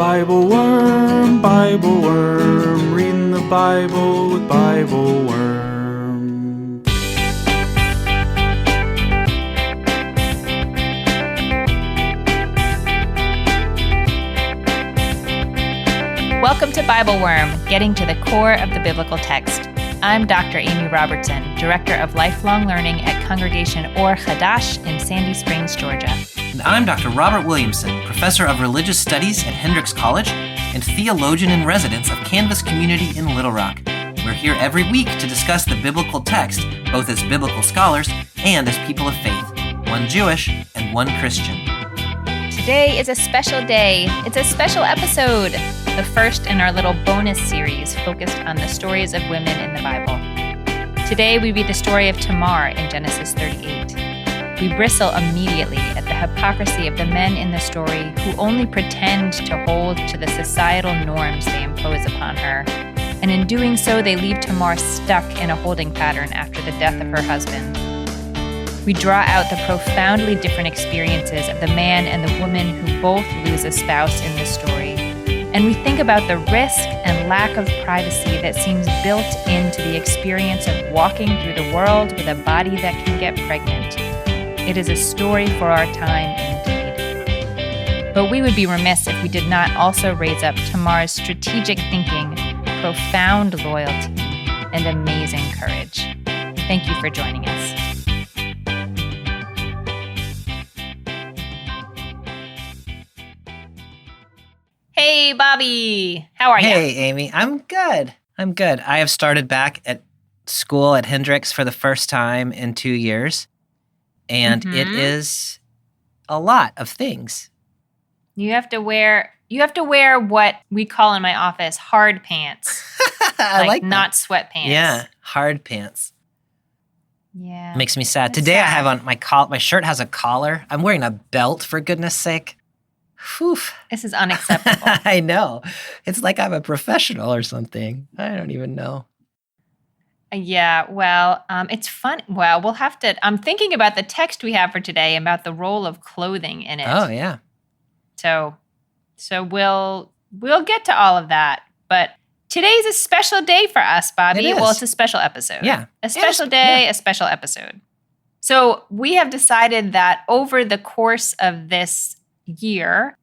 BibleWorm, reading the Bible with BibleWorm. Welcome to BibleWorm, getting to the core of the biblical text. I'm Dr. Amy Robertson, Director of Lifelong Learning at Congregation Or Chadash in Sandy Springs, Georgia. And I'm Dr. Robert Williamson, Professor of Religious Studies at Hendrix College and Theologian in Residence of Canvas Community in Little Rock. We're here every week to discuss the biblical text, both as biblical scholars and as people of faith, one Jewish and one Christian. Today is a special day. It's a special episode, the first in our little bonus series focused on the stories of women in the Bible. Today we read the story of Tamar in Genesis 38. We bristle immediately at the hypocrisy of the men in the story who only pretend to hold to the societal norms they impose upon her, and in doing so they leave Tamar stuck in a holding pattern after the death of her husband. We draw out the profoundly different experiences of the man and the woman who both lose a spouse in this story, and we think about the risk and lack of privacy that seems built into the experience of walking through the world with a body that can get pregnant. It is a story for our time indeed. But we would be remiss if we did not also raise up Tamar's strategic thinking, profound loyalty, and amazing courage. Thank you for joining us. Hey, Bobby. How are you? Hey, Amy. I'm good. I have started back at school at Hendrix for the first time in 2 years, and it is a lot of things. You have to wear what we call in my office hard pants. I like not sweatpants. Yeah, hard pants. Yeah. Makes me sad. Today I have on my shirt has a collar. I'm wearing a belt, for goodness sake. Whew. This is unacceptable. I know. It's like I'm a professional or something. I don't even know. Yeah, well, it's fun. Well, we'll have to. I'm thinking about the text we have for today about the role of clothing in it. Oh, yeah. So we'll get to all of that. But today's a special day for us, Bobby. It is. Well, it's a special episode. Yeah. A special day, a special episode. So we have decided that over the course of this year,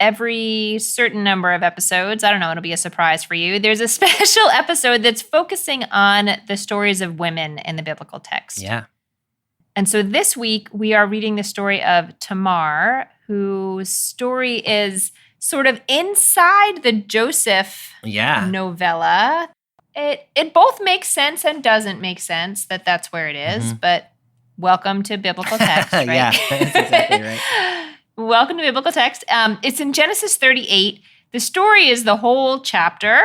every certain number of episodes, I don't know, it'll be a surprise for you, there's a special episode that's focusing on the stories of women in the biblical text. Yeah. And so this week, we are reading the story of Tamar, whose story is sort of inside the Joseph novella. It both makes sense and doesn't make sense that that's where it is, but welcome to biblical text, right? Yeah, that's exactly right. Welcome to biblical text. It's in Genesis 38. The story is the whole chapter.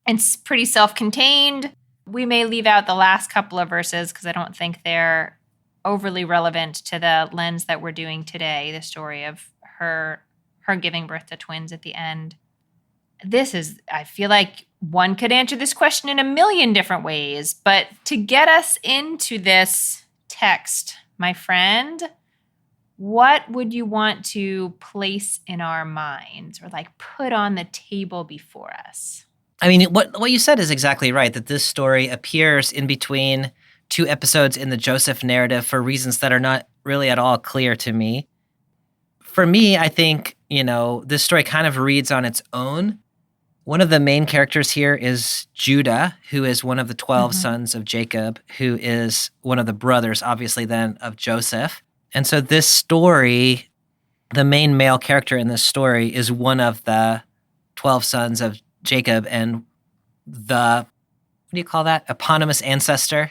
It's pretty self-contained. We may leave out the last couple of verses because I don't think they're overly relevant to the lens that we're doing today, the story of her giving birth to twins at the end. I feel like one could answer this question in a million different ways, but to get us into this text, my friend, what would you want to place in our minds or put on the table before us? I mean, what you said is exactly right, that this story appears in between two episodes in the Joseph narrative for reasons that are not really at all clear to me. For me, I think, this story kind of reads on its own. One of the main characters here is Judah, who is one of the 12 sons of Jacob, who is one of the brothers, obviously, then, of Joseph. And so this story, the main male character in this story is one of the 12 sons of Jacob and the, what do you call that? Eponymous ancestor.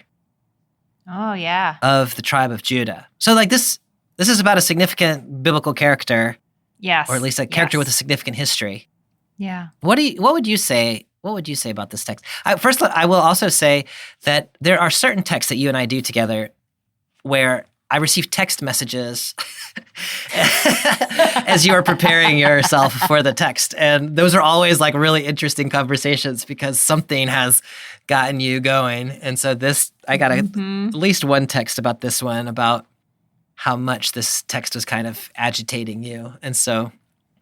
Oh, yeah. Of the tribe of Judah. So this is about a significant biblical character. Yes. Or at least a character with a significant history. Yeah. What would you say? What would you say about this text? First, I will also say that there are certain texts that you and I do together where I receive text messages as you are preparing yourself for the text. And those are always really interesting conversations because something has gotten you going. And so I got at least one text about this one, about how much this text was kind of agitating you. And so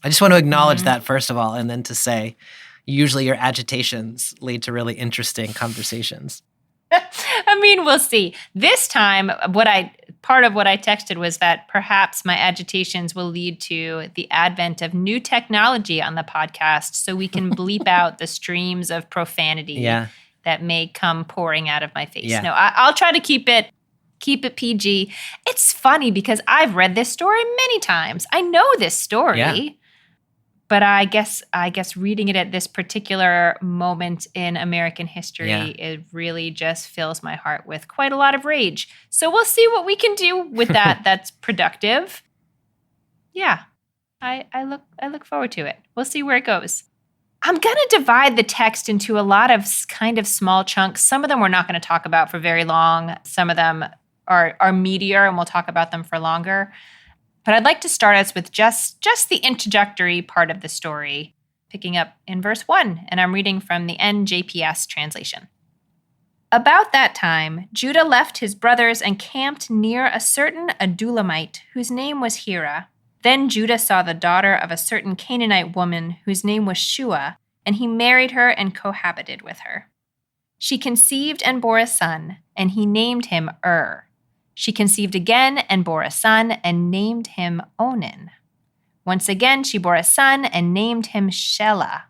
I just want to acknowledge that, first of all, and then to say, usually your agitations lead to really interesting conversations. I mean, we'll see. This time, part of what I texted was that perhaps my agitations will lead to the advent of new technology on the podcast so we can bleep out the streams of profanity that may come pouring out of my face. Yeah. No, I'll try to keep it PG. It's funny because I've read this story many times. I know this story. Yeah. But I guess reading it at this particular moment in American history, it really just fills my heart with quite a lot of rage. So we'll see what we can do with that. That's productive. Yeah, I look forward to it. We'll see where it goes. I'm going to divide the text into a lot of kind of small chunks. Some of them we're not going to talk about for very long. Some of them are meatier, and we'll talk about them for longer. But I'd like to start us with just the introductory part of the story, picking up in verse 1, and I'm reading from the NJPS translation. About that time, Judah left his brothers and camped near a certain Adulamite whose name was Hira. Then Judah saw the daughter of a certain Canaanite woman whose name was Shua, and he married her and cohabited with her. She conceived and bore a son, and he named him She conceived again and bore a son and named him Onan. Once again she bore a son and named him Shelah.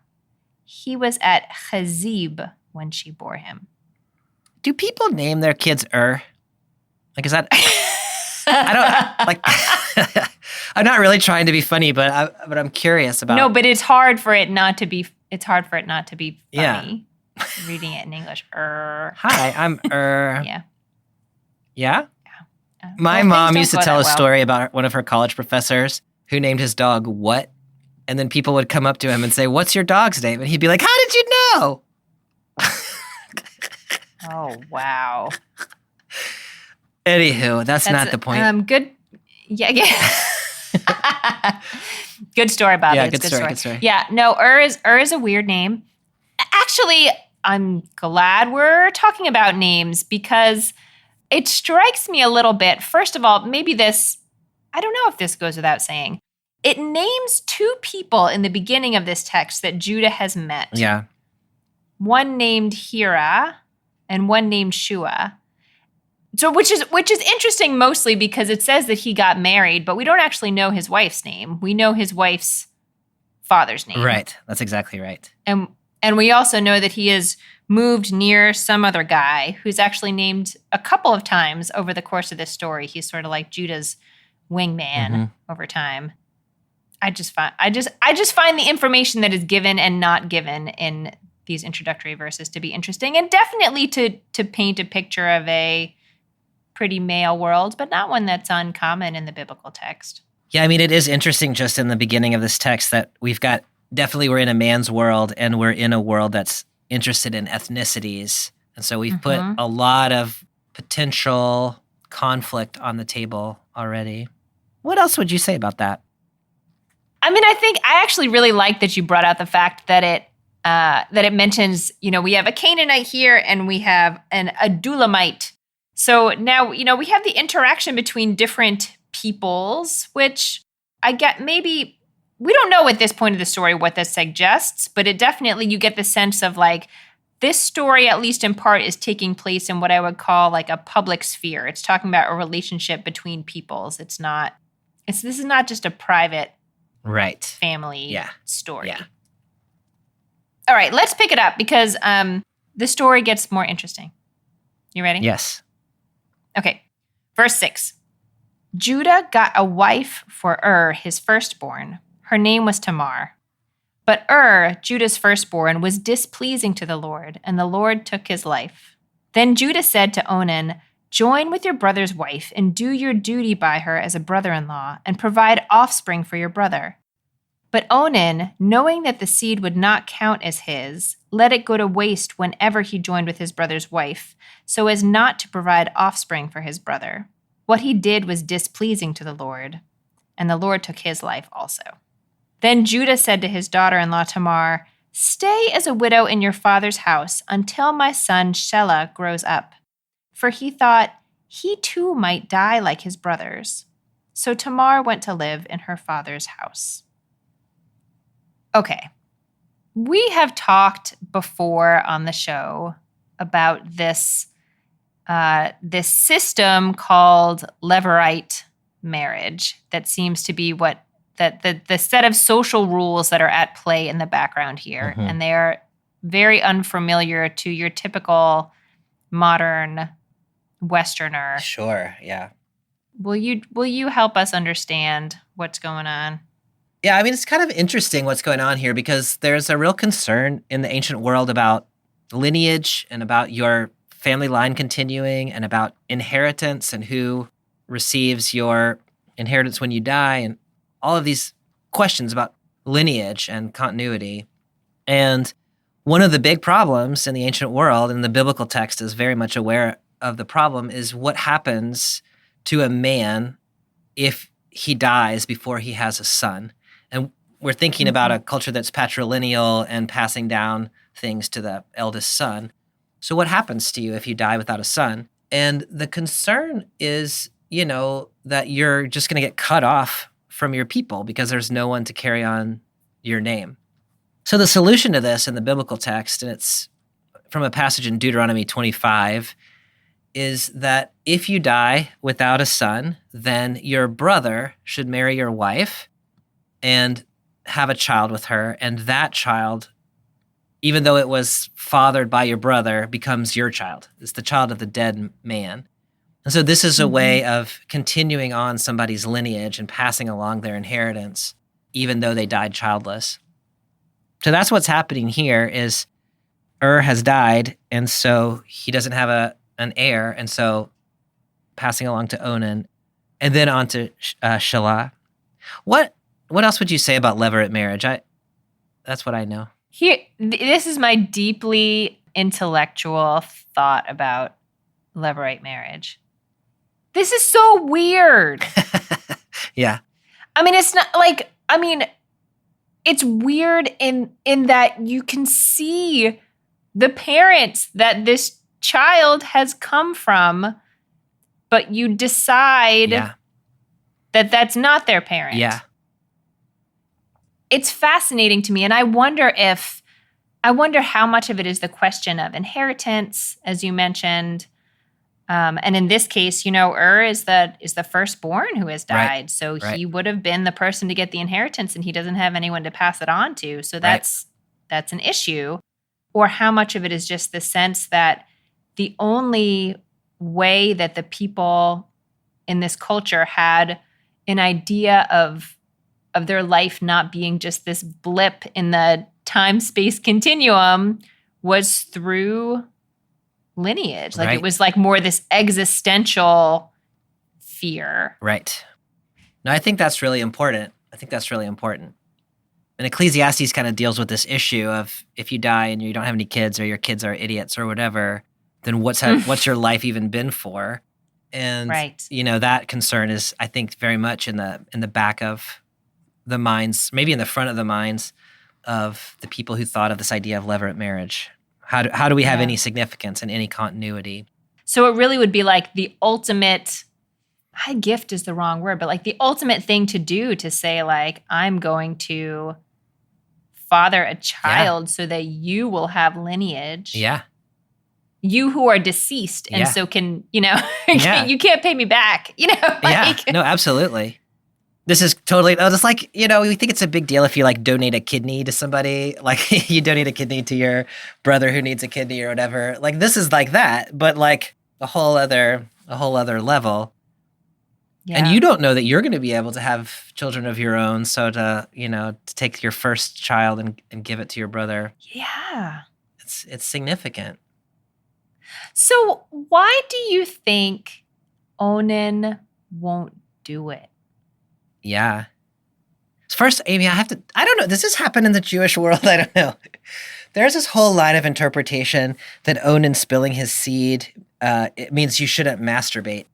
He was at Chazib when she bore him. Do people name their kids Like, is that... I don't... Like... I'm not really trying to be funny, but I'm curious about... No, but it's hard for it not to be... It's hard for it not to be funny. Yeah. Reading it in English. Hi, I'm Yeah. Yeah? My mom used to tell a story about one of her college professors who named his dog What? And then people would come up to him and say, "What's your dog's name?" And he'd be like, "How did you know?" Oh, wow. Anywho, that's not the point. Good. Yeah. Good story, Bobby. Yeah, it's good story. Yeah, no, is a weird name. Actually, I'm glad we're talking about names because it strikes me a little bit. First of all, maybe this, I don't know if this goes without saying. It names two people in the beginning of this text that Judah has met. Yeah. One named Hira and one named Shua. So which is interesting mostly because it says that he got married, but we don't actually know his wife's name. We know his wife's father's name. Right. That's exactly right. And we also know that he has moved near some other guy who's actually named a couple of times over the course of this story. He's sort of like Judah's wingman over time. I just find the information that is given and not given in these introductory verses to be interesting, and definitely to paint a picture of a pretty male world, but not one that's uncommon in the biblical text. Yeah, I mean, it is interesting just in the beginning of this text that we're in a man's world, and we're in a world that's interested in ethnicities. And so we've put a lot of potential conflict on the table already. What else would you say about that? I mean, I actually really like that you brought out the fact that it mentions, we have a Canaanite here and we have an Adulamite. So now, we have the interaction between different peoples, which I get maybe, we don't know at this point of the story what this suggests, but it definitely, you get the sense of like, this story, at least in part, is taking place in what I would call like a public sphere. It's talking about a relationship between peoples. This is not just a private family story. Yeah. All right, let's pick it up because the story gets more interesting. You ready? Yes. Okay. Verse 6. Judah got a wife for his firstborn. Her name was Tamar. But Judah's firstborn, was displeasing to the Lord, and the Lord took his life. Then Judah said to Onan, "Join with your brother's wife and do your duty by her as a brother-in-law, and provide offspring for your brother." But Onan, knowing that the seed would not count as his, let it go to waste whenever he joined with his brother's wife, so as not to provide offspring for his brother. What he did was displeasing to the Lord, and the Lord took his life also. Then Judah said to his daughter-in-law Tamar, "Stay as a widow in your father's house until my son Shelah grows up." For he thought he too might die like his brothers. So Tamar went to live in her father's house. Okay. We have talked before on the show about this system called levirate marriage that seems to be the set of social rules that are at play in the background here. Mhm. And they are very unfamiliar to your typical modern Westerner. Sure, yeah. Will you help us understand what's going on? Yeah, I mean, it's kind of interesting what's going on here because there's a real concern in the ancient world about lineage and about your family line continuing and about inheritance and who receives your inheritance when you die and all of these questions about lineage and continuity. And one of the big problems in the ancient world, and the biblical text is very much aware of the problem, is what happens to a man if he dies before he has a son. And we're thinking about a culture that's patrilineal and passing down things to the eldest son. So what happens to you if you die without a son? And the concern is, that you're just going to get cut off from your people because there's no one to carry on your name. So the solution to this in the biblical text, and it's from a passage in Deuteronomy 25, is that if you die without a son, then your brother should marry your wife and have a child with her, and that child, even though it was fathered by your brother, becomes your child. It's the child of the dead man. And so this is a way of continuing on somebody's lineage and passing along their inheritance, even though they died childless. So that's what's happening here is has died, and so he doesn't have an heir, and so passing along to Onan, and then on to Shelah. What else would you say about levirate marriage? That's what I know. This is my deeply intellectual thought about levirate marriage. This is so weird. Yeah. I mean, it's not like, it's weird in that you can see the parents that this child has come from, but you decide that that's not their parent. Yeah. It's fascinating to me, and I wonder how much of it is the question of inheritance, as you mentioned. And in this case, is the firstborn who has died. Right. So he would have been the person to get the inheritance, and he doesn't have anyone to pass it on to. So that's an issue. Or how much of it is just the sense that the only way that the people in this culture had an idea of their life not being just this blip in the time-space continuum was through lineage. Like it was like more this existential fear. Right. No, I think that's really important. And Ecclesiastes kind of deals with this issue of if you die and you don't have any kids or your kids are idiots or whatever, then what's your life even been for? And that concern is, I think, very much in the back of the minds, maybe in the front of the minds of the people who thought of this idea of levirate marriage. How do we have any significance and any continuity? So it really would be like the ultimate, gift is the wrong word, but like the ultimate thing to do to say like, I'm going to father a child so that you will have lineage. Yeah. You who are deceased and so can, you can't pay me back, No, absolutely. This is totally, it's like, we think it's a big deal if you like donate a kidney to somebody, like you donate a kidney to your brother who needs a kidney or whatever. Like this is like that, but like a whole other level. Yeah. And you don't know that you're going to be able to have children of your own. So to take your first child and give it to your brother. Yeah. It's significant. So why do you think Onan won't do it? Yeah. First, Amy, I don't know. Does this happen in the Jewish world? I don't know. There's this whole line of interpretation that Onan spilling his seed, it means you shouldn't masturbate.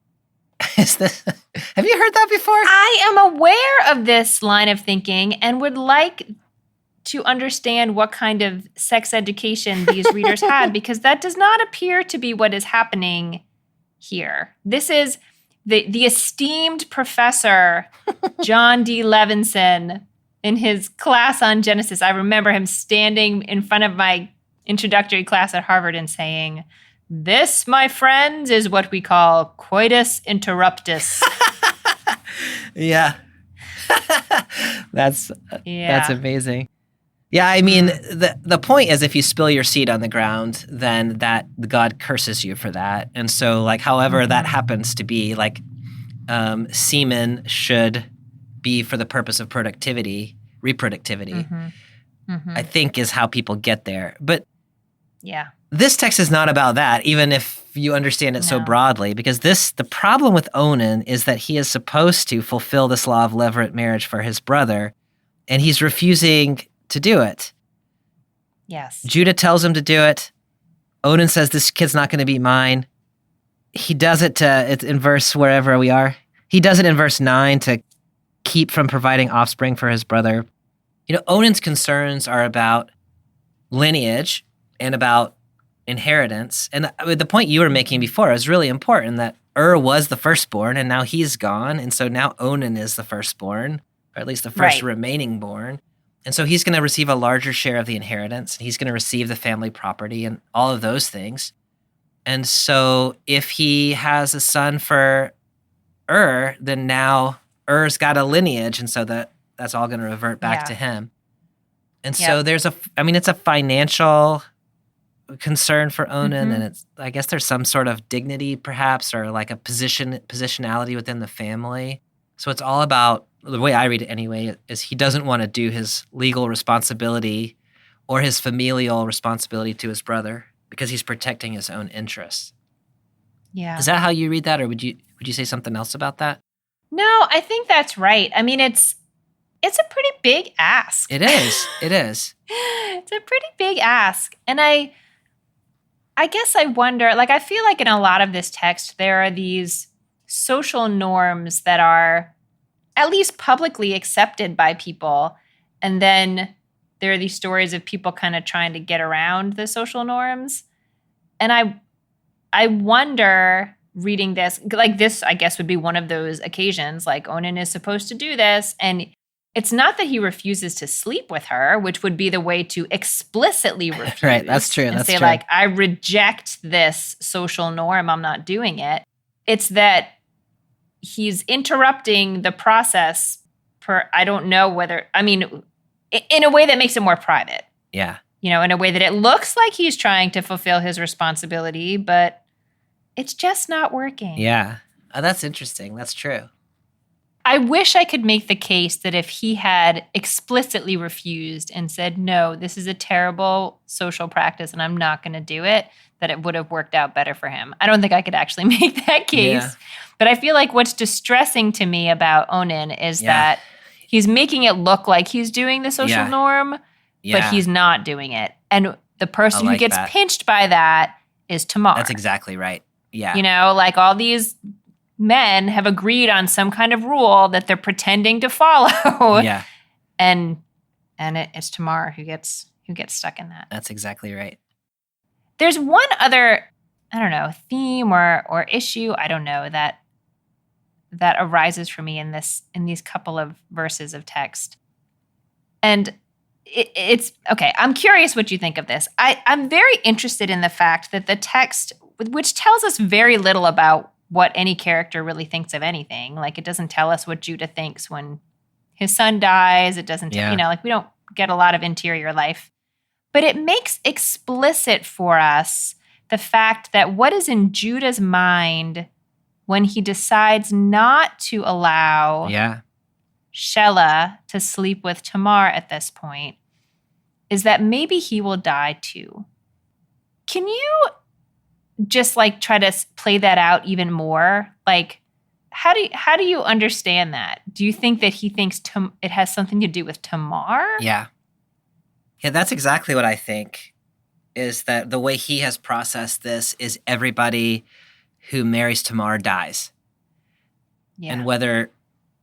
Have you heard that before? I am aware of this line of thinking and would like to understand what kind of sex education these readers had, because that does not appear to be what is happening here. This is the esteemed professor, John D. Levinson, in his class on Genesis, I remember him standing in front of my introductory class at Harvard and saying, "This, my friends, is what we call coitus interruptus." Yeah. That's amazing. Yeah, I mean, the point is, if you spill your seed on the ground, then that God curses you for that. And so, like, however that happens to be, like, semen should be for the purpose of reproductivity, I think is how people get there. But yeah, this text is not about that, even if you understand it so broadly, because the problem with Onan is that he is supposed to fulfill this law of levirate marriage for his brother, and he's refusing to do it. Yes. Judah tells him to do it. Onan says, this kid's not going to be mine. He does it it's in verse wherever we are. He does it in verse 9 to keep from providing offspring for his brother. You know, Onan's concerns are about lineage and about inheritance. And the point you were making before is really important, that was the firstborn and now he's gone. And so now Onan is the firstborn, or at least the first remaining born. And so he's going to receive a larger share of the inheritance, and he's going to receive the family property and all of those things. And so if he has a son for then now Er's got a lineage, and so that's all going to revert back to him. And so it's a financial concern for Onan, and I guess there's some sort of dignity perhaps, or like a positionality within the family. So it's all about, the way I read it anyway, is he doesn't want to do his legal responsibility or his familial responsibility to his brother because he's protecting his own interests. Yeah. Is that how you read that, or would you say something else about that? No, I think that's right. I mean, it's a pretty big ask. It is. It is. It's a pretty big ask. And I guess I wonder, like, I feel like in a lot of this text, there are these social norms that are at least publicly accepted by people. And then there are these stories of people kind of trying to get around the social norms. And I wonder, reading this, like, this, I guess, would be one of those occasions, like, Onan is supposed to do this. And it's not that he refuses to sleep with her, which would be the way to explicitly refuse. Right, that's true. And that's say, true. like, I reject this social norm. I'm not doing it. It's that he's interrupting the process I don't know whether, I mean, in a way that makes it more private. Yeah. You know, in a way that it looks like he's trying to fulfill his responsibility, but it's just not working. Yeah. Oh, that's interesting. That's true. I wish I could make the case that if he had explicitly refused and said, no, this is a terrible social practice and I'm not going to do it, that it would have worked out better for him. I don't think I could actually make that case. Yeah. But I feel like what's distressing to me about Onan is that he's making it look like he's doing the social norm, but he's not doing it. And the person who gets pinched by that is Tamar. That's exactly right. Yeah. You know, like, all these men have agreed on some kind of rule that they're pretending to follow. Yeah. And it's Tamar who gets stuck in that. That's exactly right. There's one other, I don't know, theme or issue, I don't know, that arises for me in these couple of verses of text. And it's okay. I'm curious what you think of this. I'm very interested in the fact that the text, which tells us very little about what any character really thinks of anything. Like, it doesn't tell us what Judah thinks when his son dies. It doesn't, like, we don't get a lot of interior life. But it makes explicit for us the fact that what is in Judah's mind when he decides not to allow Shelah to sleep with Tamar at this point is that maybe he will die too. Can you just, like, try to play that out even more? Like, how do you understand that? Do you think that he thinks it has something to do with Tamar? Yeah. Yeah, that's exactly what I think, is that the way he has processed this is everybody who marries Tamar dies. Yeah. And whether,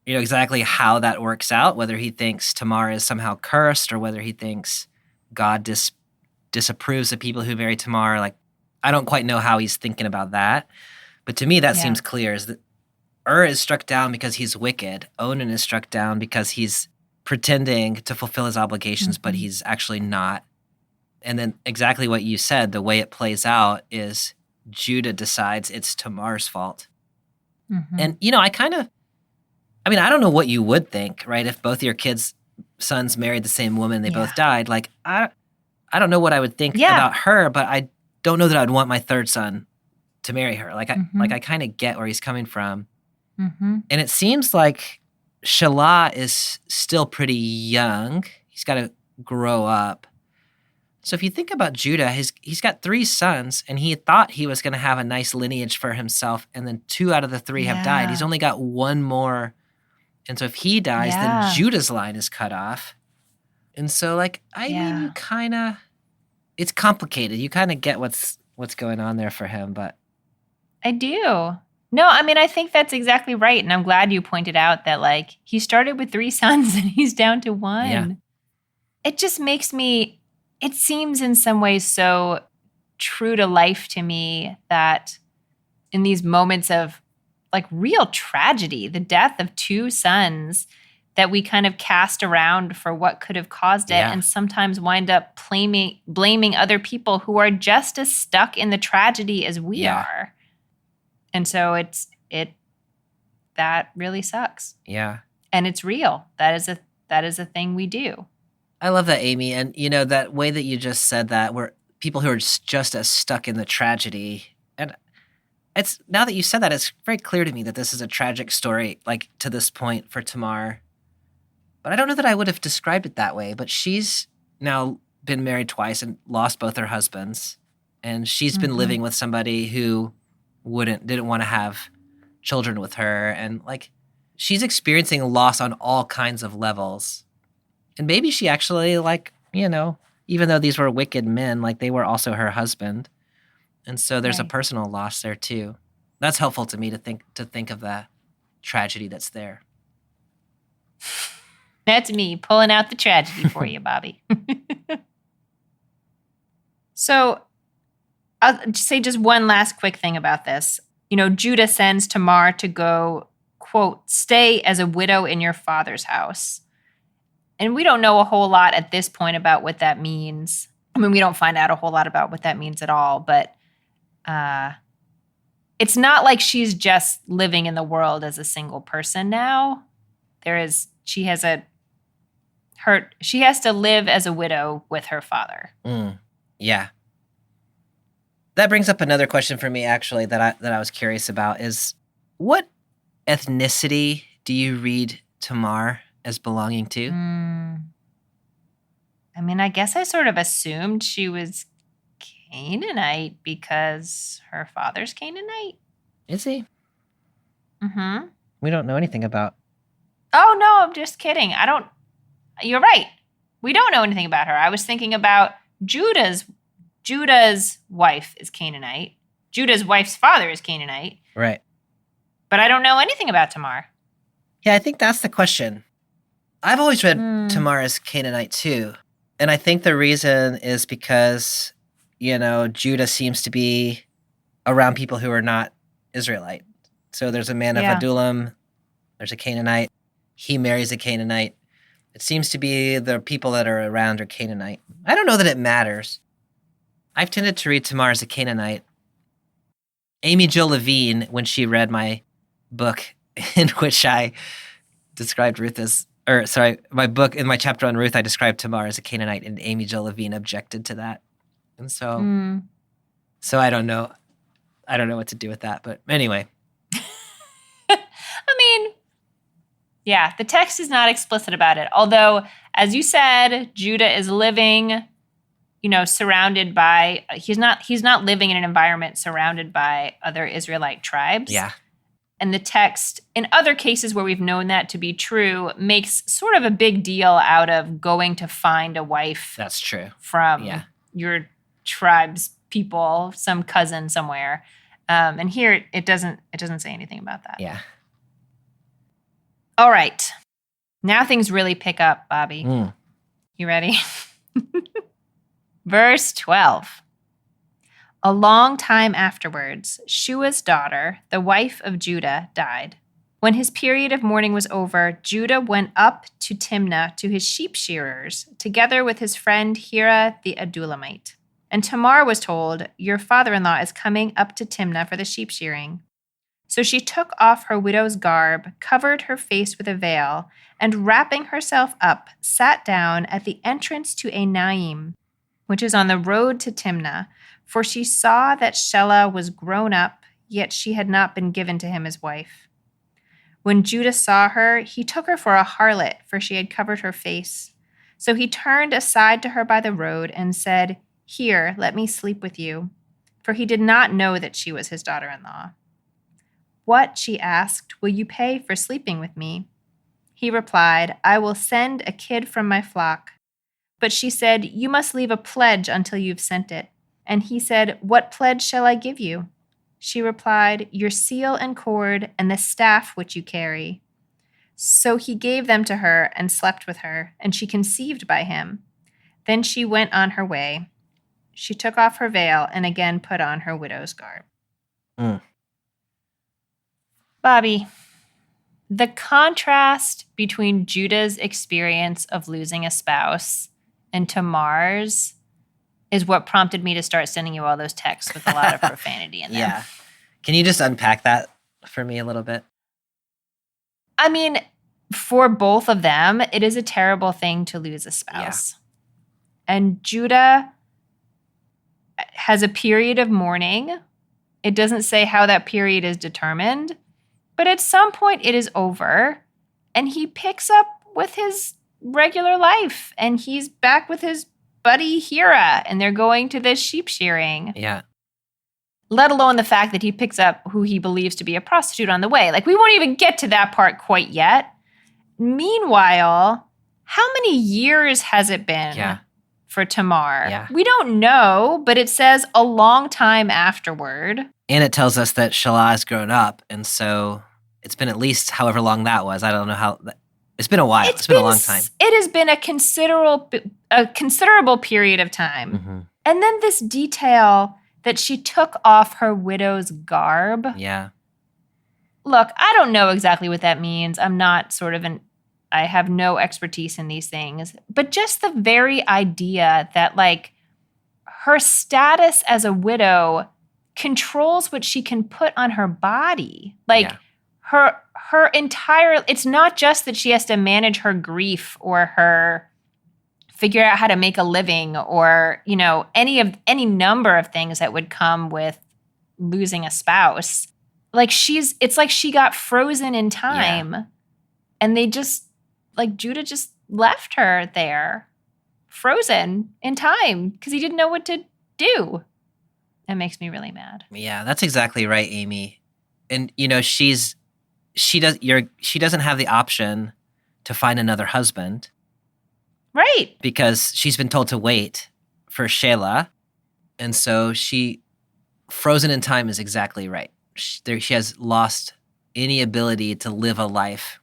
exactly how that works out, whether he thinks Tamar is somehow cursed or whether he thinks God disapproves of people who marry Tamar, like, I don't quite know how he's thinking about that. But to me, that seems clear, is that is struck down because he's wicked. Onan is struck down because he's pretending to fulfill his obligations, but he's actually not. And then exactly what you said, the way it plays out is Judah decides it's Tamar's fault. And, I don't know what you would think, right? If both your sons married the same woman, they both died. Like, I don't know what I would think about her, but I don't know that I'd want my third son to marry her. Like, I kind of get where he's coming from. And it seems like Shelah is still pretty young. He's got to grow up. So if you think about Judah, he's got 3 sons, and he thought he was going to have a nice lineage for himself, and then 2 out of the 3 have died. He's only got 1 more. And so if he dies, then Judah's line is cut off. And so, you kind of, it's complicated. You kind of get what's going on there for him, but. I do. No, I think that's exactly right. And I'm glad you pointed out that, he started with 3 sons and he's down to 1. Yeah. It just makes it seems in some ways so true to life to me that in these moments of real tragedy, the death of 2 sons, that we kind of cast around for what could have caused it and sometimes wind up blaming other people who are just as stuck in the tragedy as we are. And so that really sucks. Yeah. And it's real. That is a thing we do. I love that, Amy. And, that way that you just said that, where people who are just as stuck in the tragedy. And it's now that you said that, it's very clear to me that this is a tragic story, to this point for Tamar. But I don't know that I would have described it that way. But she's now been married twice and lost both her husbands. And she's been living with somebody who didn't want to have children with her. And, she's experiencing loss on all kinds of levels. And maybe she actually, even though these were wicked men, they were also her husband. And so there's a personal loss there too. That's helpful to me to think of that tragedy that's there. That's me pulling out the tragedy for you, Bobby. So I'll say just one last quick thing about this. Judah sends Tamar to go, quote, stay as a widow in your father's house. And we don't know a whole lot at this point about what that means. We don't find out a whole lot about what that means at all, but it's not like she's just living in the world as a single person now. She has to live as a widow with her father. Yeah. That brings up another question for me, actually, that I was curious about is, what ethnicity do you read Tamar as belonging to? I guess I sort of assumed she was Canaanite because her father's Canaanite. Is he? Mm-hmm. We don't know anything about. Oh, no, I'm just kidding. You're right. We don't know anything about her. I was thinking about Judah's wife is Canaanite. Judah's wife's father is Canaanite. Right. But I don't know anything about Tamar. Yeah, I think that's the question. I've always read Tamar as Canaanite too. And I think the reason is because, Judah seems to be around people who are not Israelite. So there's a man of Adullam, there's a Canaanite, he marries a Canaanite. It seems to be the people that are around are Canaanite. I don't know that it matters. I've tended to read Tamar as a Canaanite. Amy Jill Levine, when she read my book in which I described Ruth as, my book, in my chapter on Ruth, I described Tamar as a Canaanite, and Amy Jill Levine objected to that. And so, so I don't know what to do with that. But anyway. Yeah, the text is not explicit about it. Although, as you said, Judah is living, surrounded by, he's not living in an environment surrounded by other Israelite tribes. Yeah. And the text, in other cases where we've known that to be true, makes sort of a big deal out of going to find a wife. That's true. From your tribe's people, some cousin somewhere. And here it doesn't say anything about that. Yeah. All right. Now things really pick up, Bobby. You ready? Verse 12. A long time afterwards, Shua's daughter, the wife of Judah, died. When his period of mourning was over, Judah went up to Timnah to his sheep shearers, together with his friend Hira the Adullamite. And Tamar was told, "Your father-in-law is coming up to Timnah for the sheep shearing." So she took off her widow's garb, covered her face with a veil, and wrapping herself up, sat down at the entrance to Enaim, which is on the road to Timnah, for she saw that Shelah was grown up, yet she had not been given to him as wife. When Judah saw her, he took her for a harlot, for she had covered her face. So he turned aside to her by the road and said, "Here, let me sleep with you," for he did not know that she was his daughter-in-law. "What," she asked, "will you pay for sleeping with me?" He replied, "I will send a kid from my flock." But she said, "You must leave a pledge until you've sent it." And he said, "What pledge shall I give you?" She replied, "Your seal and cord and the staff which you carry." So he gave them to her and slept with her, and she conceived by him. Then she went on her way. She took off her veil and again put on her widow's garb. Bobby, the contrast between Judah's experience of losing a spouse and Tamar's is what prompted me to start sending you all those texts with a lot of profanity in them. Yeah. Can you just unpack that for me a little bit? I mean, for both of them, it is a terrible thing to lose a spouse. Yeah. And Judah has a period of mourning. It doesn't say how that period is determined, but at some point it is over, and he picks up with his regular life, and he's back with his buddy Hira, and they're going to this sheep shearing. Yeah. Let alone the fact that he picks up who he believes to be a prostitute on the way. Like, we won't even get to that part quite yet. Meanwhile, how many years has it been for Tamar? Yeah. We don't know, but it says a long time afterward. And it tells us that Shelah has grown up, and so it's been at least however long that was. I don't know how. It's been a while. It's been a long time. It has been a considerable period of time. Mm-hmm. And then this detail that she took off her widow's garb. Yeah. Look, I don't know exactly what that means. I'm not I have no expertise in these things. But just the very idea that, like, her status as a widow controls what she can put on her body. Like, her entire, it's not just that she has to manage her grief or figure out how to make a living or, you know, any number of things that would come with losing a spouse. Like, it's like she got frozen in time, and they just, like, Judah just left her there, frozen in time, because he didn't know what to do. That makes me really mad. Yeah, that's exactly right, Amy. And, you know, she doesn't have the option to find another husband. Right. Because she's been told to wait for Shelah. And so frozen in time is exactly right. She has lost any ability to live a life.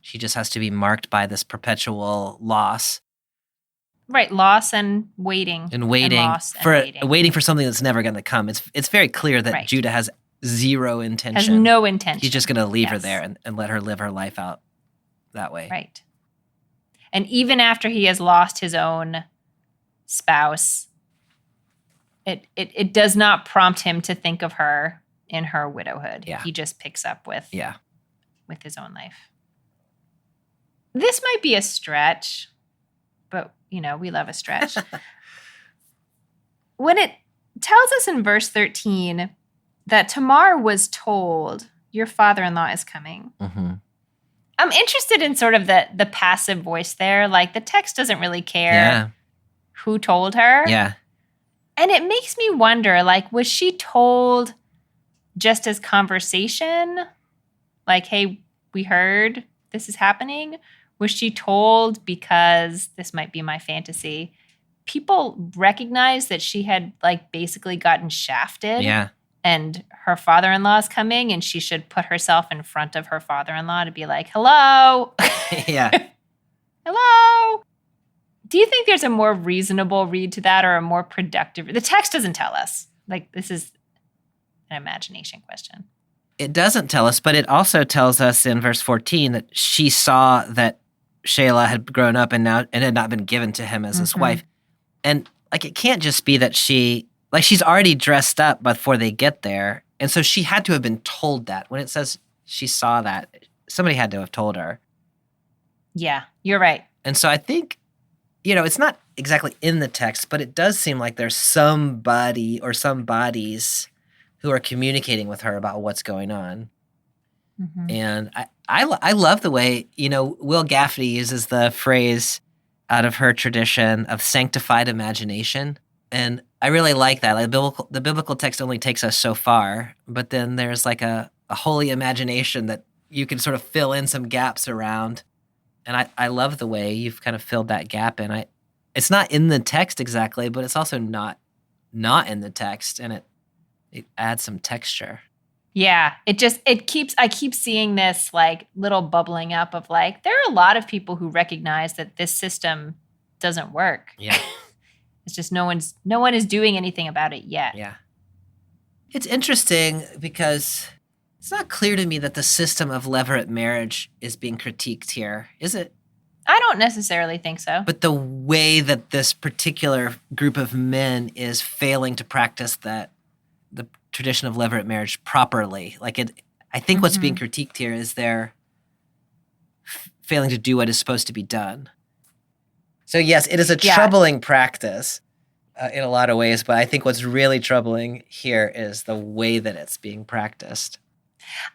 She just has to be marked by this perpetual loss. Right, loss and waiting. And waiting waiting for something that's never going to come. It's very clear that Judah has zero intention. Has no intention. He's just going to leave her there and let her live her life out that way. Right. And even after he has lost his own spouse, it does not prompt him to think of her in her widowhood. Yeah. He just picks up with his own life. This might be a stretch, but, you know, we love a stretch. When it tells us in verse 13 that Tamar was told, "Your father-in-law is coming." Mm-hmm. I'm interested in sort of the passive voice there. Like, the text doesn't really care who told her. Yeah. And it makes me wonder, like, was she told just as conversation? Like, hey, we heard this is happening? Was she told because, this might be my fantasy, people recognized that she had, like, basically gotten shafted? Yeah. And her father-in-law is coming, and she should put herself in front of her father-in-law to be like, "Hello." Yeah. "Hello." Do you think there's a more reasonable read to that, or a more productive? The text doesn't tell us. Like, this is an imagination question. It doesn't tell us, but it also tells us in verse 14 that she saw that Shelah had grown up and had not been given to him as his wife. And like, it can't just be that she's already dressed up before they get there. And so she had to have been told that. When it says she saw that, somebody had to have told her. Yeah, you're right. And so I think, it's not exactly in the text, but it does seem like there's somebody or some bodies who are communicating with her about what's going on. Mm-hmm. And I love the way, Will Gaffney uses the phrase out of her tradition of sanctified imagination. And I really like that. Like the biblical text only takes us so far, but then there's like a holy imagination that you can sort of fill in some gaps around. And I love the way you've kind of filled that gap in. It's not in the text exactly, but it's also not in the text, and it adds some texture. Yeah, I keep seeing this like little bubbling up of like, there are a lot of people who recognize that this system doesn't work. Yeah. It's just no one is doing anything about it yet. Yeah. It's interesting because it's not clear to me that the system of levirate marriage is being critiqued here, is it? I don't necessarily think so. But the way that this particular group of men is failing to practice the tradition of levirate marriage properly. I think what's being critiqued here is they're failing to do what is supposed to be done. So yes, it is a troubling practice in a lot of ways, but I think what's really troubling here is the way that it's being practiced.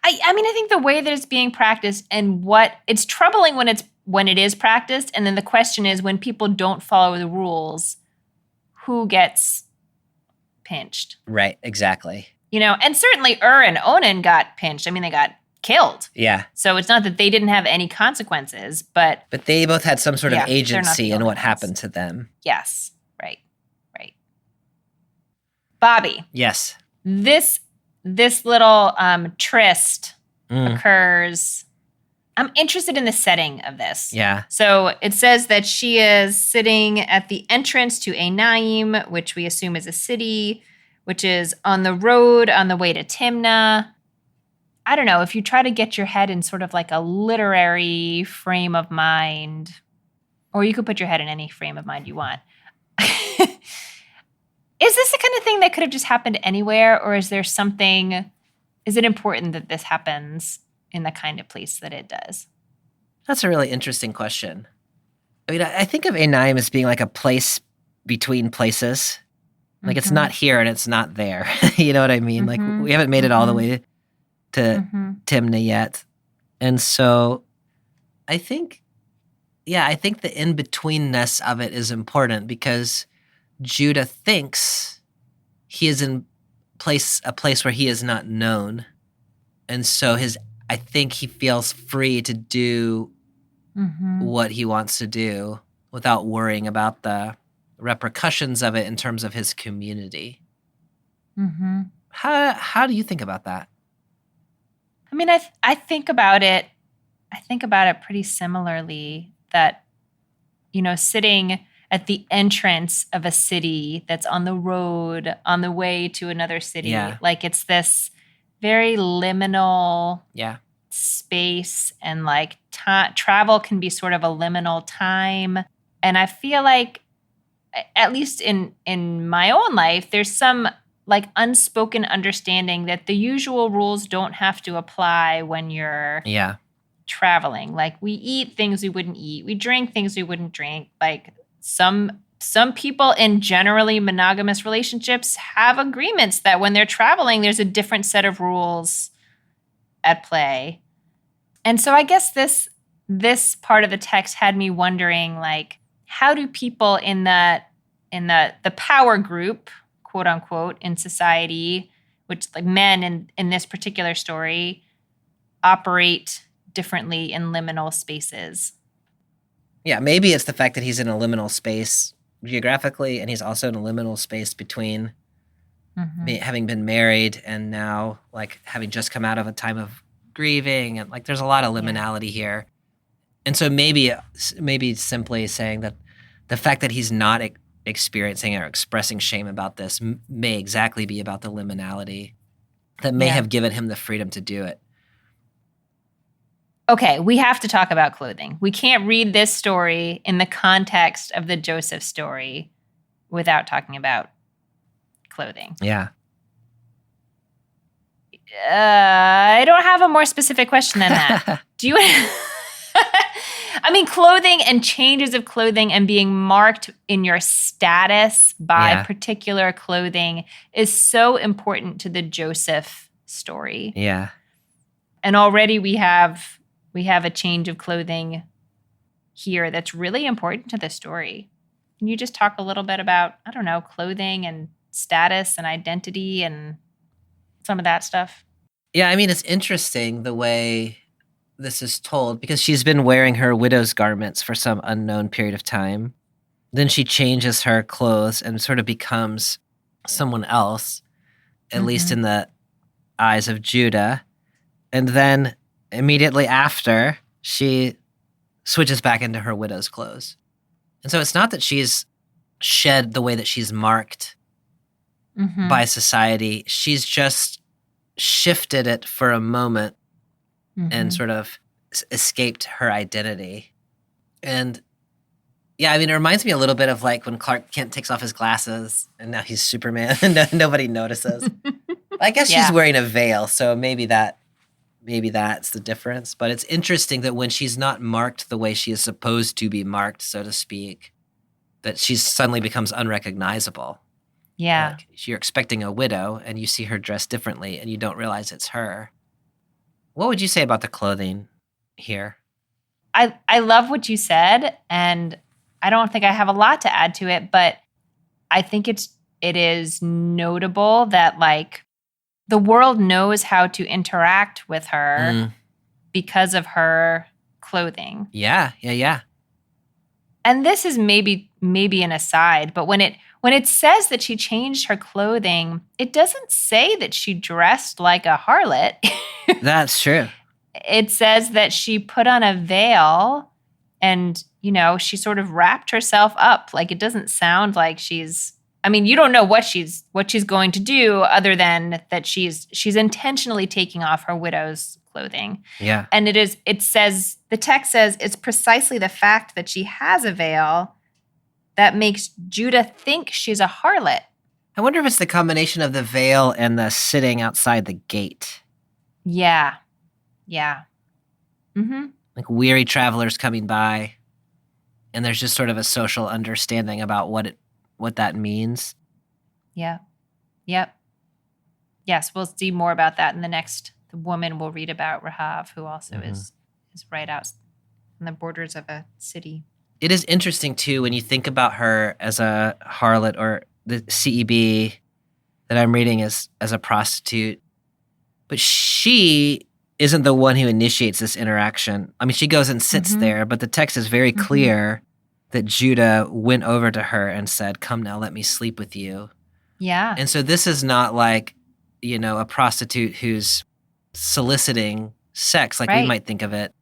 I mean, I think the way that it's being practiced and it's troubling when it is practiced. And then the question is, when people don't follow the rules, who gets pinched? Right, exactly. And certainly and Onan got pinched. I mean, they got killed. Yeah. So it's not that they didn't have any consequences, but they both had some sort of agency in what ones. happened to them. Yes. Right. Bobby. Yes. This little tryst occurs. I'm interested in the setting of this. Yeah. So it says that she is sitting at the entrance to Enaim, which we assume is a city, which is on the road on the way to Timnah. I don't know, if you try to get your head in sort of like a literary frame of mind, or you could put your head in any frame of mind you want. Is this the kind of thing that could have just happened anywhere, or is it important that this happens in the kind of place that it does? That's a really interesting question. I mean, I think of Enaim as being like a place between places. Like it's not here and it's not there. You know what I mean? Like we haven't made it all the way to Timnah yet. And so I think the in-betweenness of it is important because Judah thinks he is in a place where he is not known. And so I think he feels free to do what he wants to do without worrying about the repercussions of it in terms of his community. How do you think about that? I mean, I think about it pretty similarly, that, sitting at the entrance of a city that's on the road, on the way to another city. Yeah. Like it's this very liminal space, and like travel can be sort of a liminal time. And I feel like, at least in my own life, there's some like unspoken understanding that the usual rules don't have to apply when you're traveling. Like we eat things we wouldn't eat. We drink things we wouldn't drink. Like some people in generally monogamous relationships have agreements that when they're traveling, there's a different set of rules at play. And so I guess this part of the text had me wondering, like, how do people in the power group, quote unquote, in society, which like men in this particular story, operate differently in liminal spaces? Yeah, maybe it's the fact that he's in a liminal space geographically, and he's also in a liminal space between having been married and now like having just come out of a time of grieving, and like there's a lot of liminality here. And so maybe simply saying that the fact that he's not experiencing or expressing shame about this may exactly be about the liminality that may Yeah. have given him the freedom to do it. Okay, we have to talk about clothing. We can't read this story in the context of the Joseph story without talking about clothing. Yeah. I don't have a more specific question than that. Do you? I mean, clothing and changes of clothing and being marked in your status by Yeah. particular clothing is so important to the Joseph story. Yeah. And already we have a change of clothing here that's really important to the story. Can you just talk a little bit about, I don't know, clothing and status and identity and some of that stuff? Yeah, I mean, it's interesting the way this is told because she's been wearing her widow's garments for some unknown period of time. Then she changes her clothes and sort of becomes someone else, at least in the eyes of Judah. And then immediately after, she switches back into her widow's clothes. And so it's not that she's shed the way that she's marked by society. She's just shifted it for a moment and sort of escaped her identity. And yeah, I mean, it reminds me a little bit of like when Clark Kent takes off his glasses and now he's Superman and nobody notices. I guess she's wearing a veil, so maybe that's the difference. But it's interesting that when she's not marked the way she is supposed to be marked, so to speak, that she suddenly becomes unrecognizable. Yeah. Like, you're expecting a widow and you see her dressed differently and you don't realize it's her. What would you say about the clothing here? I love what you said, and I don't think I have a lot to add to it, but I think it is notable that like the world knows how to interact with her because of her clothing. Yeah. And this is maybe an aside, but when it says that she changed her clothing, it doesn't say that she dressed like a harlot. That's true. It says that she put on a veil and, she sort of wrapped herself up. Like it doesn't sound like you don't know what she's going to do other than that she's intentionally taking off her widow's clothing. Yeah. And the text says it's precisely the fact that she has a veil that makes Judah think she's a harlot. I wonder if it's the combination of the veil and the sitting outside the gate. Yeah. Mm-hmm. Like weary travelers coming by, and there's just sort of a social understanding about what that means. Yeah. Yep. Yes, we'll see more about that in the woman we'll read about, Rahav, who also is right out on the borders of a city. It is interesting, too, when you think about her as a harlot or the CEB that I'm reading as a prostitute. But she isn't the one who initiates this interaction. I mean, she goes and sits there, but the text is very clear that Judah went over to her and said, "Come now, let me sleep with you." Yeah. And so this is not like, a prostitute who's soliciting sex like we might think of it.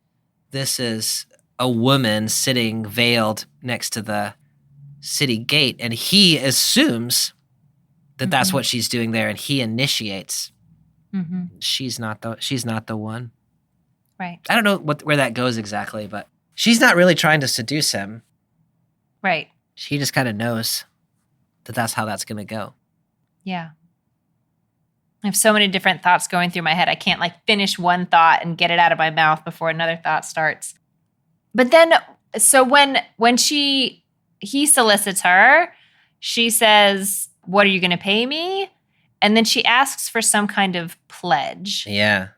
This is a woman sitting veiled next to the city gate, and he assumes that that's what she's doing there, and he initiates. She's not the one. Right. I don't know where that goes exactly, but she's not really trying to seduce him. Right. She just kind of knows that that's how that's going to go. Yeah. I have so many different thoughts going through my head. I can't finish one thought and get it out of my mouth before another thought starts. But then, so when he solicits her, she says, "What are you going to pay me?" And then she asks for some kind of pledge. Yeah.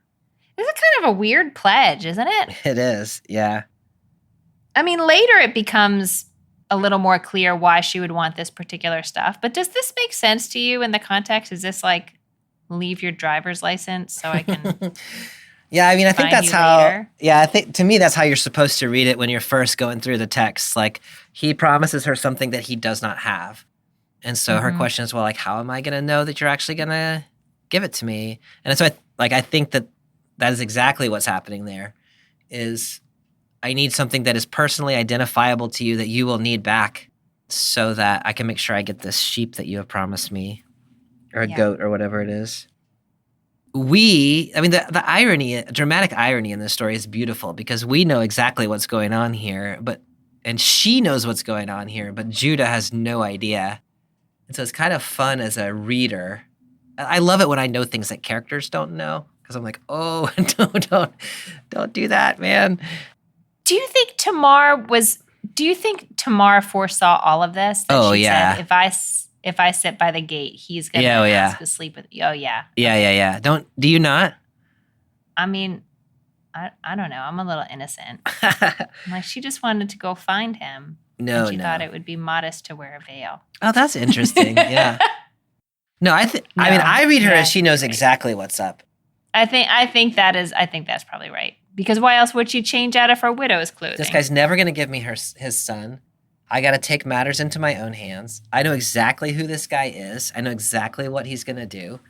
This is kind of a weird pledge, isn't it? It is, yeah. I mean, later it becomes a little more clear why she would want this particular stuff. But does this make sense to you in the context? Is this like, leave your driver's license so I can Yeah, I mean, I think that's how, later? I think to me, that's how you're supposed to read it when you're first going through the text. Like, he promises her something that he does not have. And so her question is, well, like, how am I going to know that you're actually going to give it to me? And so I think that is exactly what's happening there is I need something that is personally identifiable to you that you will need back so that I can make sure I get this sheep that you have promised me or a goat or whatever it is. the irony, dramatic irony in this story is beautiful because we know exactly what's going on here, and she knows what's going on here, but Judah has no idea. And so it's kind of fun as a reader. I love it when I know things that characters don't know because I'm like, oh, don't do that, man. Do you think Tamar foresaw all of this? That she said, if I sit by the gate, he's going to ask to sleep with you. Oh, yeah. Yeah. Do you not? I mean, I don't know. I'm a little innocent. I'm like, she just wanted to go find him. No, and she thought it would be modest to wear a veil. Oh, that's interesting. Yeah. No, I read her as she knows exactly what's up. I think that's probably right. Because why else would she change out of her widow's clothing? This guy's never going to give me his son. I got to take matters into my own hands. I know exactly who this guy is. I know exactly what he's going to do.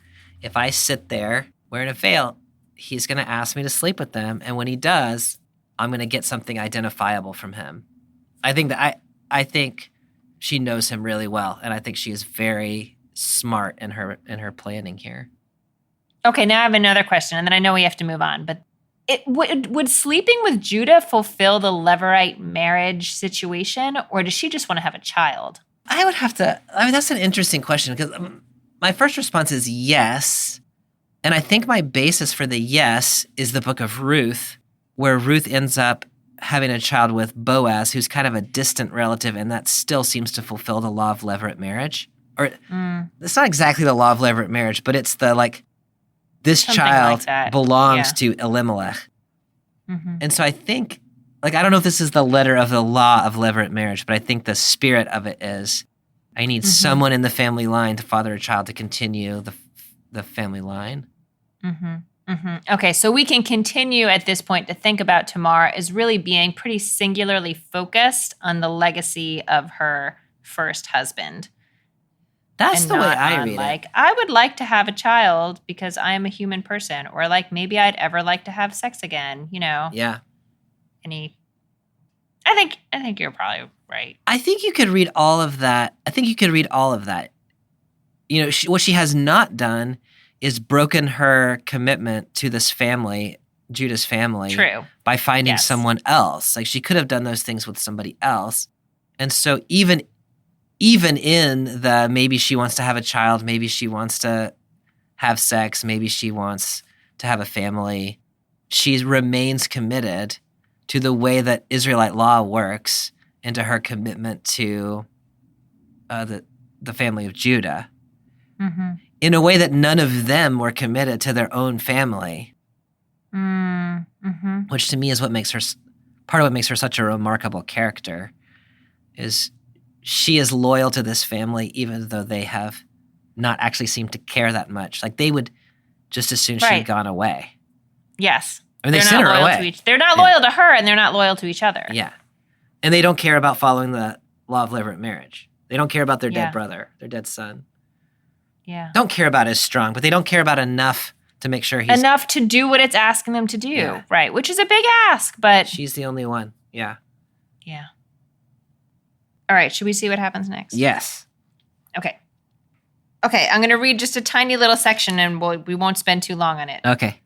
If I sit there wearing a veil, he's going to ask me to sleep with them. And when he does, I'm going to get something identifiable from him. I think she knows him really well. And I think she is very smart in her planning here. Okay, now I have another question. And then I know we have to move on. But would sleeping with Judah fulfill the Levirate marriage situation, or does she just want to have a child? That's an interesting question because my first response is yes. And I think my basis for the yes is the book of Ruth, where Ruth ends up having a child with Boaz, who's kind of a distant relative, and that still seems to fulfill the law of levirate marriage. Or it's not exactly the law of levirate marriage, but it's the this something child like belongs to Elimelech. Mm-hmm. And so I think, I don't know if this is the letter of the law of levirate marriage, but I think the spirit of it is I need someone in the family line to father a child to continue the family line. Mm-hmm. Mm-hmm. Okay, so we can continue at this point to think about Tamar as really being pretty singularly focused on the legacy of her first husband. That's the way I read it. I would like to have a child because I am a human person, or maybe I'd ever like to have sex again. Yeah. I think you're probably right. I think you could read all of that. What she has not done is broken her commitment to this family, Judah's family. True. By finding someone else. She could have done those things with somebody else. And so even in the maybe she wants to have a child, maybe she wants to have sex, maybe she wants to have a family, she remains committed to the way that Israelite law works and to her commitment to the family of Judah in a way that none of them were committed to their own family, which to me is part of what makes her such a remarkable character is she is loyal to this family, even though they have not actually seemed to care that much. They would just as soon she'd gone away. Yes. They sent her away. They're not loyal to her, and they're not loyal to each other. Yeah. And they don't care about following the law of levirate marriage. They don't care about their dead brother, their dead son. Yeah. Don't care about as strong, but they don't care about enough to make sure he's... Enough to do what it's asking them to do. Yeah. Right. Which is a big ask, but... She's the only one. Yeah. Yeah. All right, should we see what happens next? Yes. Okay, I'm going to read just a tiny little section and we won't spend too long on it. Okay.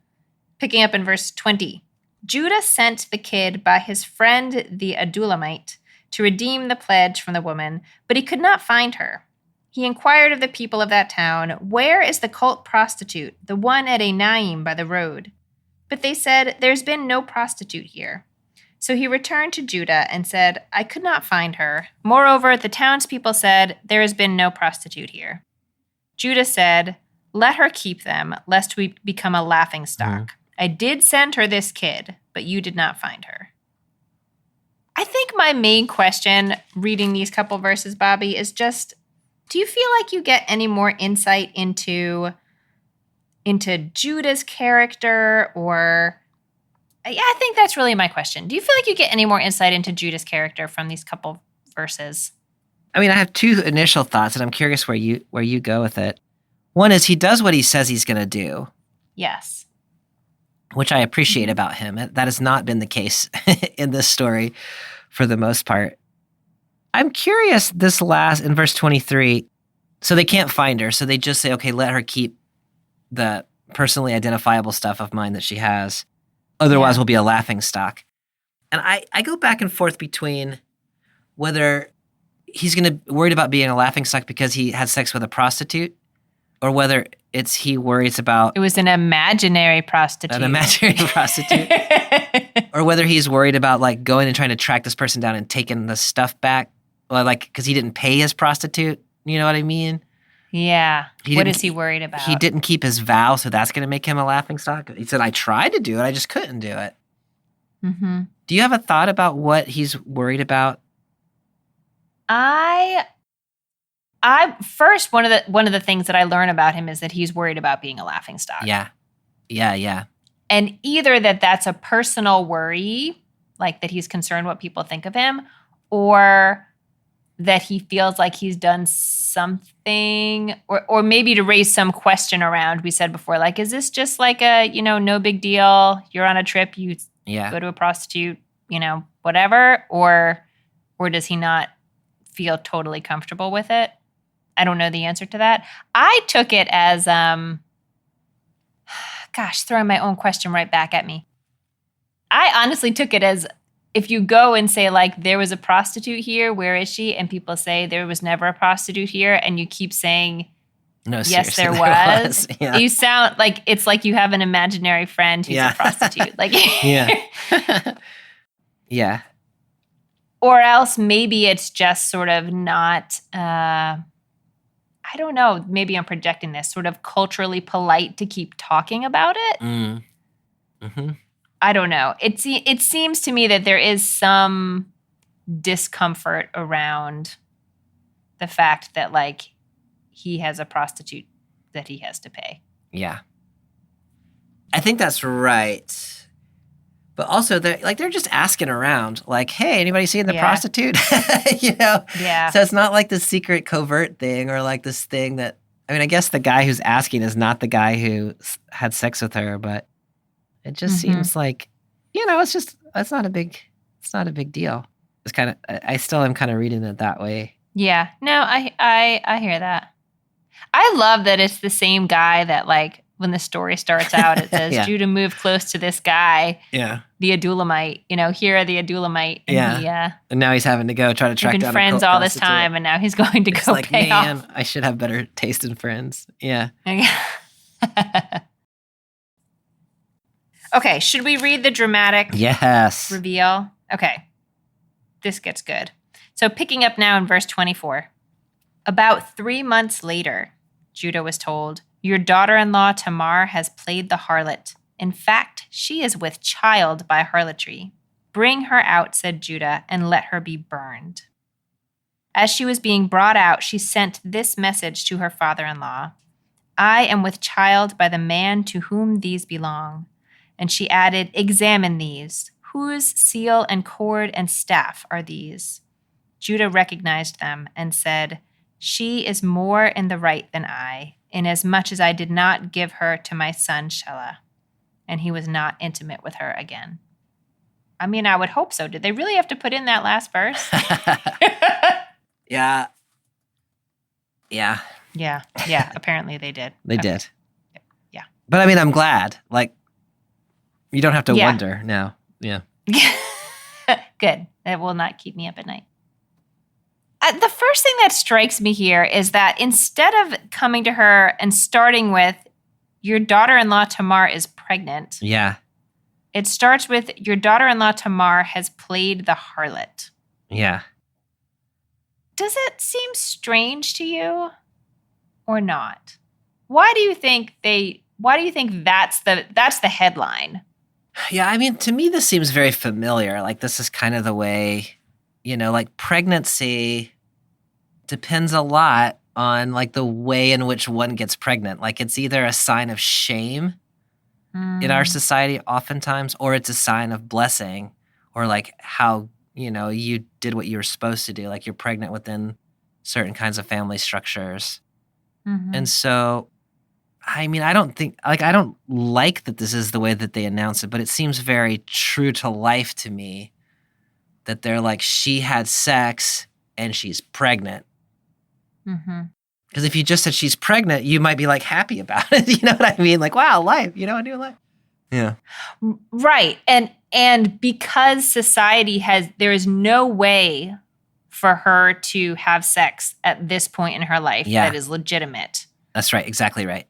Picking up in verse 20. Judah sent the kid by his friend the Adullamite to redeem the pledge from the woman, but he could not find her. He inquired of the people of that town, "Where is the cult prostitute, the one at Enaim by the road?" But they said, "There's been no prostitute here." So he returned to Judah and said, "I could not find her. Moreover, the townspeople said, 'There has been no prostitute here.'" Judah said, "Let her keep them, lest we become a laughingstock. I did send her this kid, but you did not find her." I think my main question reading these couple verses, Bobby, is just, do you feel like you get any more insight into Judah's character or... Yeah, I think that's really my question. Do you feel like you get any more insight into Judah's character from these couple verses? I have two initial thoughts, and I'm curious where you go with it. One is he does what he says he's going to do. Yes. Which I appreciate about him. That has not been the case in this story for the most part. I'm curious in verse 23, so they can't find her, so they just say, okay, let her keep the personally identifiable stuff of mine that she has. Otherwise, will be a laughing stock. And I go back and forth between whether he's worried about being a laughing stock because he had sex with a prostitute, or whether he worries about It was an imaginary prostitute. Or whether he's worried about like going and trying to track this person down and taking the stuff back, or like because he didn't pay his prostitute. You know what I mean? Yeah. What is he worried about? He didn't keep his vow, so that's going to make him a laughing stock. He said, I tried to do it, I just couldn't do it. Mm-hmm. Do you have a thought about what he's worried about? I first, one of the things that I learn about him is that he's worried about being a laughing stock. Yeah. And either that's a personal worry, like that he's concerned what people think of him, or that he feels like he's done something, or maybe to raise some question around, we said before, like, is this just like a, no big deal, you're on a trip, you go to a prostitute, whatever, or does he not feel totally comfortable with it? I don't know the answer to that. I took it as, throwing my own question right back at me. I honestly took it as, if you go and say, like, there was a prostitute here, where is she? And people say there was never a prostitute here, and you keep saying, no, yes, there was. Yeah. You sound like it's like you have an imaginary friend who's a prostitute. Like, yeah. Or else maybe it's just sort of not, I don't know, maybe I'm projecting this, sort of culturally polite to keep talking about it. Mm-hmm. I don't know. It seems to me that there is some discomfort around the fact that, like, he has a prostitute that he has to pay. Yeah. I think that's right. But also, they're just asking around, like, hey, anybody seeing the prostitute? Yeah. So it's not like this secret covert thing, or like this thing that, I guess the guy who's asking is not the guy who had sex with her, but it just seems like, it's not a big deal. It's kind of, I still am kind of reading it that way. Yeah. No, I hear that. I love that it's the same guy that, like, when the story starts out, it says, Judah moved close to this guy, the Adullamite. Here are the Adullamite. And and now he's having to go try to track down a They've been friends all this time, and now he's going to go pay off. I should have better taste in friends. Yeah. Okay, should we read the dramatic reveal? Okay, this gets good. So picking up now in verse 24. About 3 months later, Judah was told, your daughter-in-law Tamar has played the harlot. In fact, she is with child by harlotry. Bring her out, said Judah, and let her be burned. As she was being brought out, she sent this message to her father-in-law. I am with child by the man to whom these belong. And she added, examine these. Whose seal and cord and staff are these? Judah recognized them and said, she is more in the right than I, inasmuch as I did not give her to my son Shelah. And he was not intimate with her again. I would hope so. Did they really have to put in that last verse? Yeah. Yeah, apparently they did. They did. Yeah. But I'm glad. Like, you don't have to wonder now. Yeah. Good. That will not keep me up at night. The first thing that strikes me here is that instead of coming to her and starting with, your daughter-in-law Tamar is pregnant. Yeah. It starts with, your daughter-in-law Tamar has played the harlot. Yeah. Does it seem strange to you or not? Why do you think that's the headline? Yeah, to me this seems very familiar. Like, this is kind of the way, like, pregnancy depends a lot on, like, the way in which one gets pregnant. Like, it's either a sign of shame in our society oftentimes, or it's a sign of blessing, or like how, you did what you were supposed to do. Like, you're pregnant within certain kinds of family structures. Mm-hmm. And so, I don't like that this is the way that they announce it, but it seems very true to life to me that they're like, she had sex and she's pregnant. Mm-hmm. Because if you just said she's pregnant, you might be like happy about it. You know what I mean? Like, wow, life, a new life. Yeah. Right. And because society there is no way for her to have sex at this point in her life that is legitimate. That's right. Exactly right.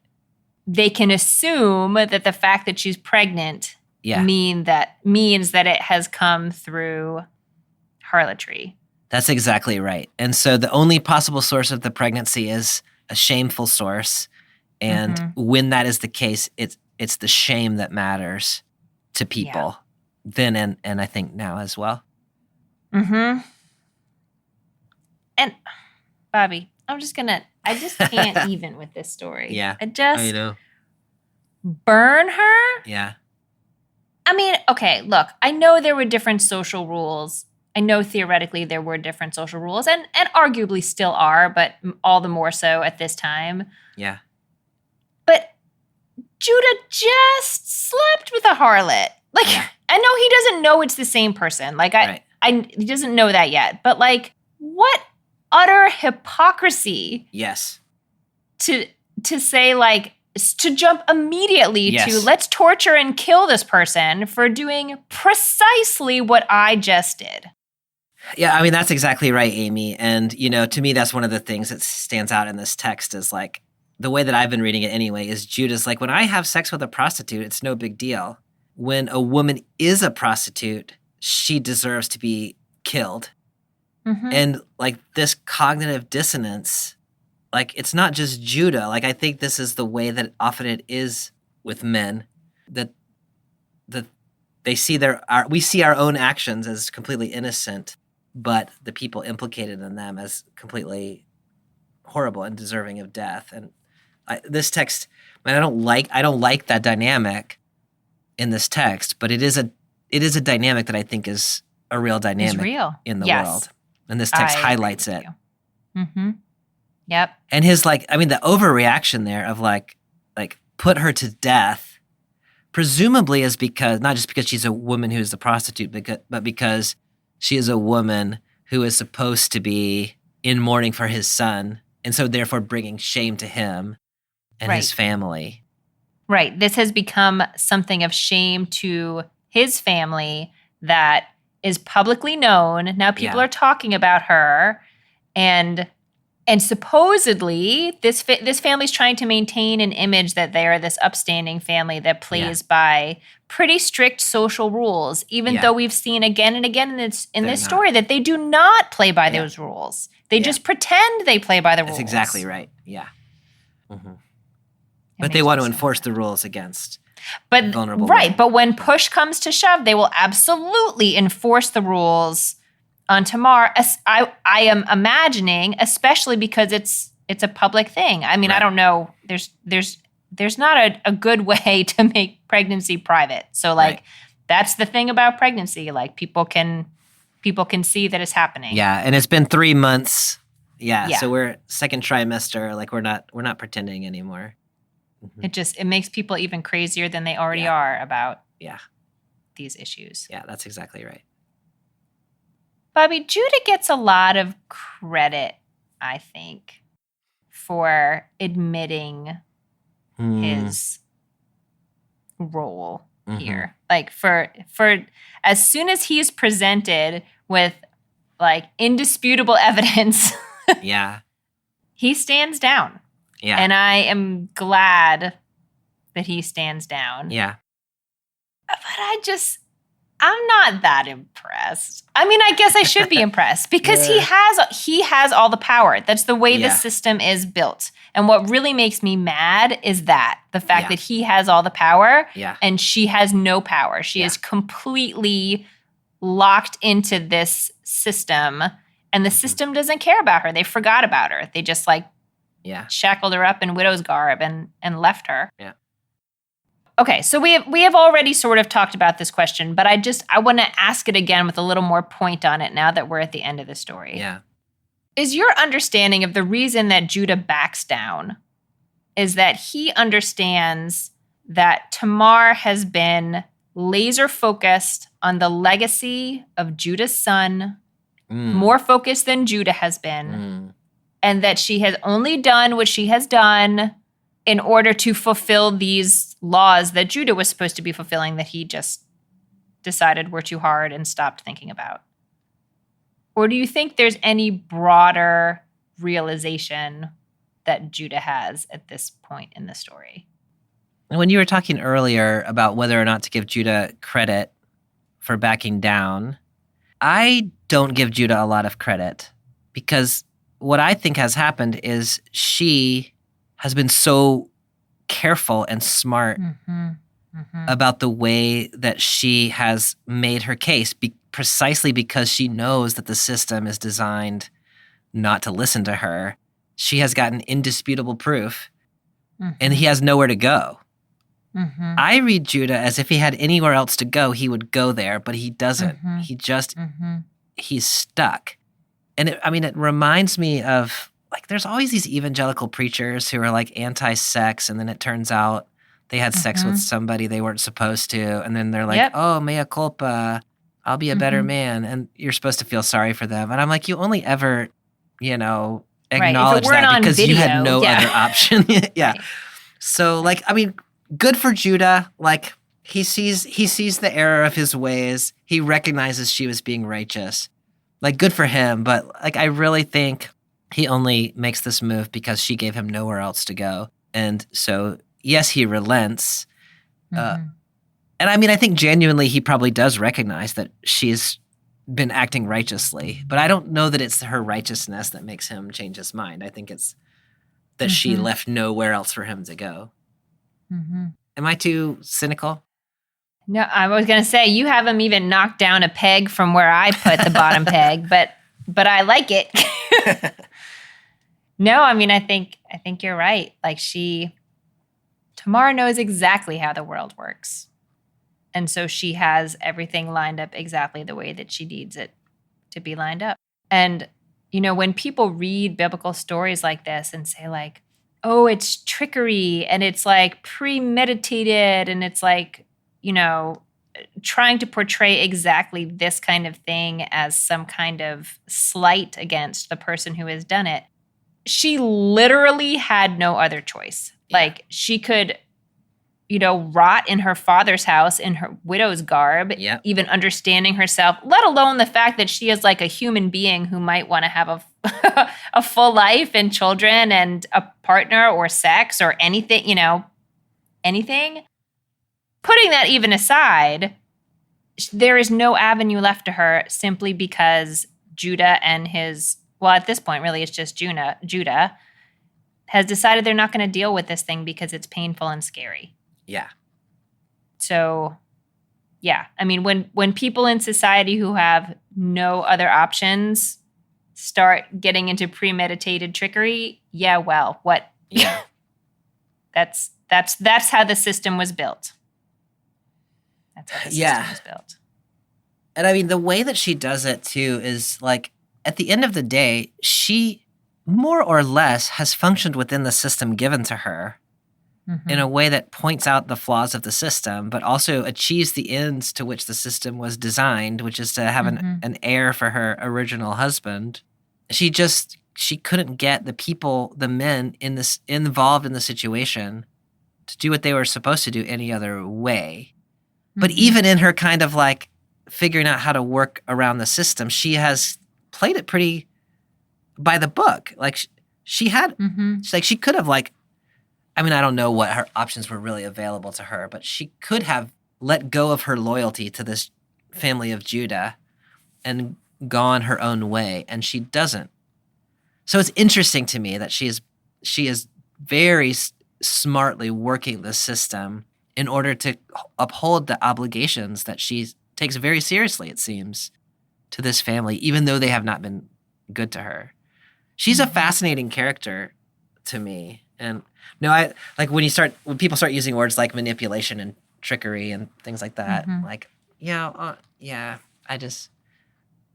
They can assume that the fact that she's pregnant means that it has come through harlotry. That's exactly right. And so the only possible source of the pregnancy is a shameful source. And when that is the case, it's the shame that matters to people then and I think now as well. Mm-hmm. And Bobby, I just can't even with this story. Yeah. I know. Burn her? Yeah. I mean, okay, look, I know there were different social rules. I know theoretically there were different social rules and arguably still are, but all the more so at this time. Yeah. But Judah just slept with a harlot. Like, I know he doesn't know it's the same person. Like, he doesn't know that yet. But like, what utter hypocrisy. Yes. To say like, to jump immediately to let's torture and kill this person for doing precisely what I just did. Yeah, I mean, that's exactly right, Amy. And, to me, that's one of the things that stands out in this text is like, the way that I've been reading it anyway is Judah's like, when I have sex with a prostitute, it's no big deal. When a woman is a prostitute, she deserves to be killed. Mm-hmm. And like this cognitive dissonance, like it's not just Judah. Like I think this is the way that often it is with men, that they see we see our own actions as completely innocent, but the people implicated in them as completely horrible and deserving of death. And this text, I don't like that dynamic in this text, but it is a dynamic that I think is a real dynamic in the world. And this text highlights it. Mm-hmm. Yep. And his the overreaction there of like put her to death, presumably is because, not just because she's a woman who's a prostitute, but because she is a woman who is supposed to be in mourning for his son, and so therefore bringing shame to him and his family. Right. This has become something of shame to his family that is publicly known. Now people are talking about her, and supposedly this family's trying to maintain an image that they are this upstanding family that plays by pretty strict social rules, even though we've seen again and again in this story that they do not play by those rules. They just pretend they play by the rules. That's exactly right. Yeah. Mm-hmm. But they want to enforce the rules against vulnerable women. But when push comes to shove, they will absolutely enforce the rules on Tamar. I am imagining, especially because it's a public thing. I mean, I don't know. There's not a good way to make pregnancy private. So that's the thing about pregnancy. Like people can see that it's happening. Yeah, and it's been 3 months. Yeah. So we're second trimester. Like we're not pretending anymore. Mm-hmm. It makes people even crazier than they already are about these issues. Yeah, that's exactly right. Bobby, Judah gets a lot of credit, I think, for admitting his role here. Like for as soon as he's presented with like indisputable evidence, he stands down. Yeah. And I am glad that he stands down. Yeah. But I'm not that impressed. I mean, I guess I should be impressed because he has all the power. That's the way the system is built. And what really makes me mad is the fact that he has all the power and she has no power. She is completely locked into this system, and the system doesn't care about her. They forgot about her. They just shackled her up in widow's garb and left her. Yeah. Okay, so we have already sort of talked about this question, but I want to ask it again with a little more point on it now that we're at the end of the story. Yeah. Is your understanding of the reason that Judah backs down is that he understands that Tamar has been laser focused on the legacy of Judah's son, more focused than Judah has been, and that she has only done what she has done in order to fulfill these laws that Judah was supposed to be fulfilling that he just decided were too hard and stopped thinking about? Or do you think there's any broader realization that Judah has at this point in the story? When you were talking earlier about whether or not to give Judah credit for backing down, I don't give Judah a lot of credit because what I think has happened is she has been so careful and smart about the way that she has made her case, precisely because she knows that the system is designed not to listen to her. She has gotten indisputable proof, and he has nowhere to go. I read Judah as if he had anywhere else to go, he would go there, but he doesn't. He just, he's stuck. And it reminds me of, like, there's always these evangelical preachers who are like anti-sex, and then it turns out they had sex with somebody they weren't supposed to, and then they're like, oh, mea culpa, I'll be a better man, and you're supposed to feel sorry for them. And I'm like, you only ever, acknowledge that because you had no other option. Right. So, good for Judah. Like, he sees the error of his ways. He recognizes she was being righteous. Like, good for him. But, I really think he only makes this move because she gave him nowhere else to go. And so, yes, he relents. And I think genuinely he probably does recognize that she's been acting righteously. But I don't know that it's her righteousness that makes him change his mind. I think it's that she left nowhere else for him to go. Am I too cynical? No, I was going to say, you have him even knocked down a peg from where I put the bottom peg, but I like it. No, I think you're right. Like, Tamar knows exactly how the world works. And so she has everything lined up exactly the way that she needs it to be lined up. And, when people read biblical stories like this and say, like, oh, it's trickery and it's like premeditated and it's like, trying to portray exactly this kind of thing as some kind of slight against the person who has done it. She literally had no other choice. Yeah. Like, she could, rot in her father's house in her widow's garb, even understanding herself, let alone the fact that she is like a human being who might want to have a full life and children and a partner or sex or anything, anything. Putting that even aside, there is no avenue left to her simply because Judah and at this point, really, it's just Judah has decided they're not going to deal with this thing because it's painful and scary. Yeah. So, yeah. When people in society who have no other options start getting into premeditated trickery, what? Yeah. That's how the system was built. That's how the system was built. And the way that she does it too is like, at the end of the day, she more or less has functioned within the system given to her in a way that points out the flaws of the system, but also achieves the ends to which the system was designed, which is to have an heir for her original husband. She couldn't get the men involved in the situation to do what they were supposed to do any other way. But even in her kind of like figuring out how to work around the system, she has played it pretty by the book. Like, she had, she could have I don't know what her options were really available to her, but she could have let go of her loyalty to this family of Judah and gone her own way, and she doesn't. So it's interesting to me that she is very smartly working the system in order to uphold the obligations that she takes very seriously, it seems, to this family, even though they have not been good to her. She's a fascinating character to me. And no, I like when people start using words like manipulation and trickery and things like that.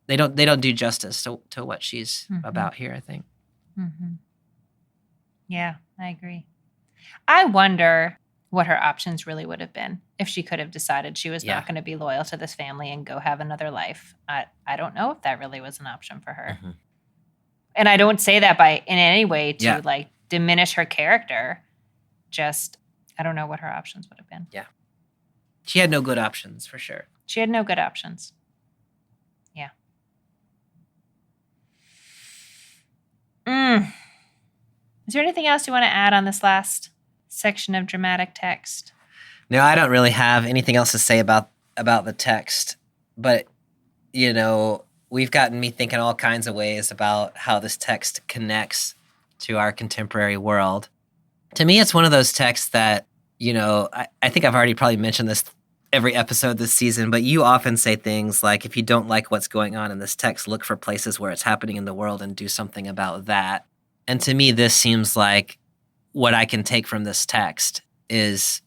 They don't do justice to what she's about here, I think. Yeah, I agree. I wonder what her options really would have been if she could have decided she was not going to be loyal to this family and go have another life. I don't know if that really was an option for her. And I don't say that in any way to Yeah. like diminish her character. Just, I don't know what her options would have been. Yeah. She had no good options, for sure. She had no good options. Yeah. Is there anything else you want to add on this last section of dramatic text? No, I don't really have anything else to say about the text. But, you know, we've gotten me thinking all kinds of ways about how this text connects to our contemporary world. To me, it's one of those texts that, you know, I think I've already probably mentioned this every episode this season, but you often say things like, if you don't like what's going on in this text, look for places where it's happening in the world and do something about that. And to me, this seems like what I can take from this text is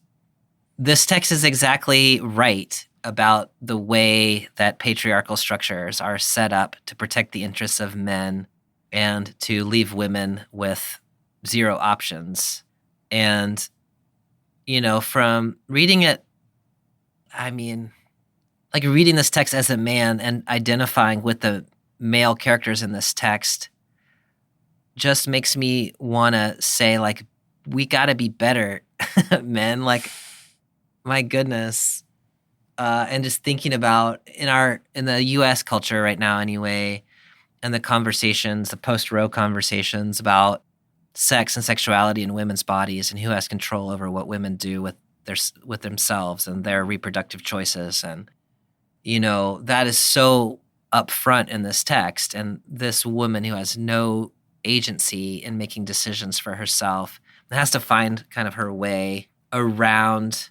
exactly right about the way that patriarchal structures are set up to protect the interests of men and to leave women with zero options. And, you know, from reading it, I mean, like reading this text as a man and identifying with the male characters in this text just makes me want to say, like, we got to be better, men. Like, my goodness. And just thinking about in the U.S. culture right now anyway, and the conversations, the post-Roe conversations about sex and sexuality in women's bodies and who has control over what women do with themselves and their reproductive choices. And, you know, that is so upfront in this text. And this woman who has no agency in making decisions for herself has to find kind of her way around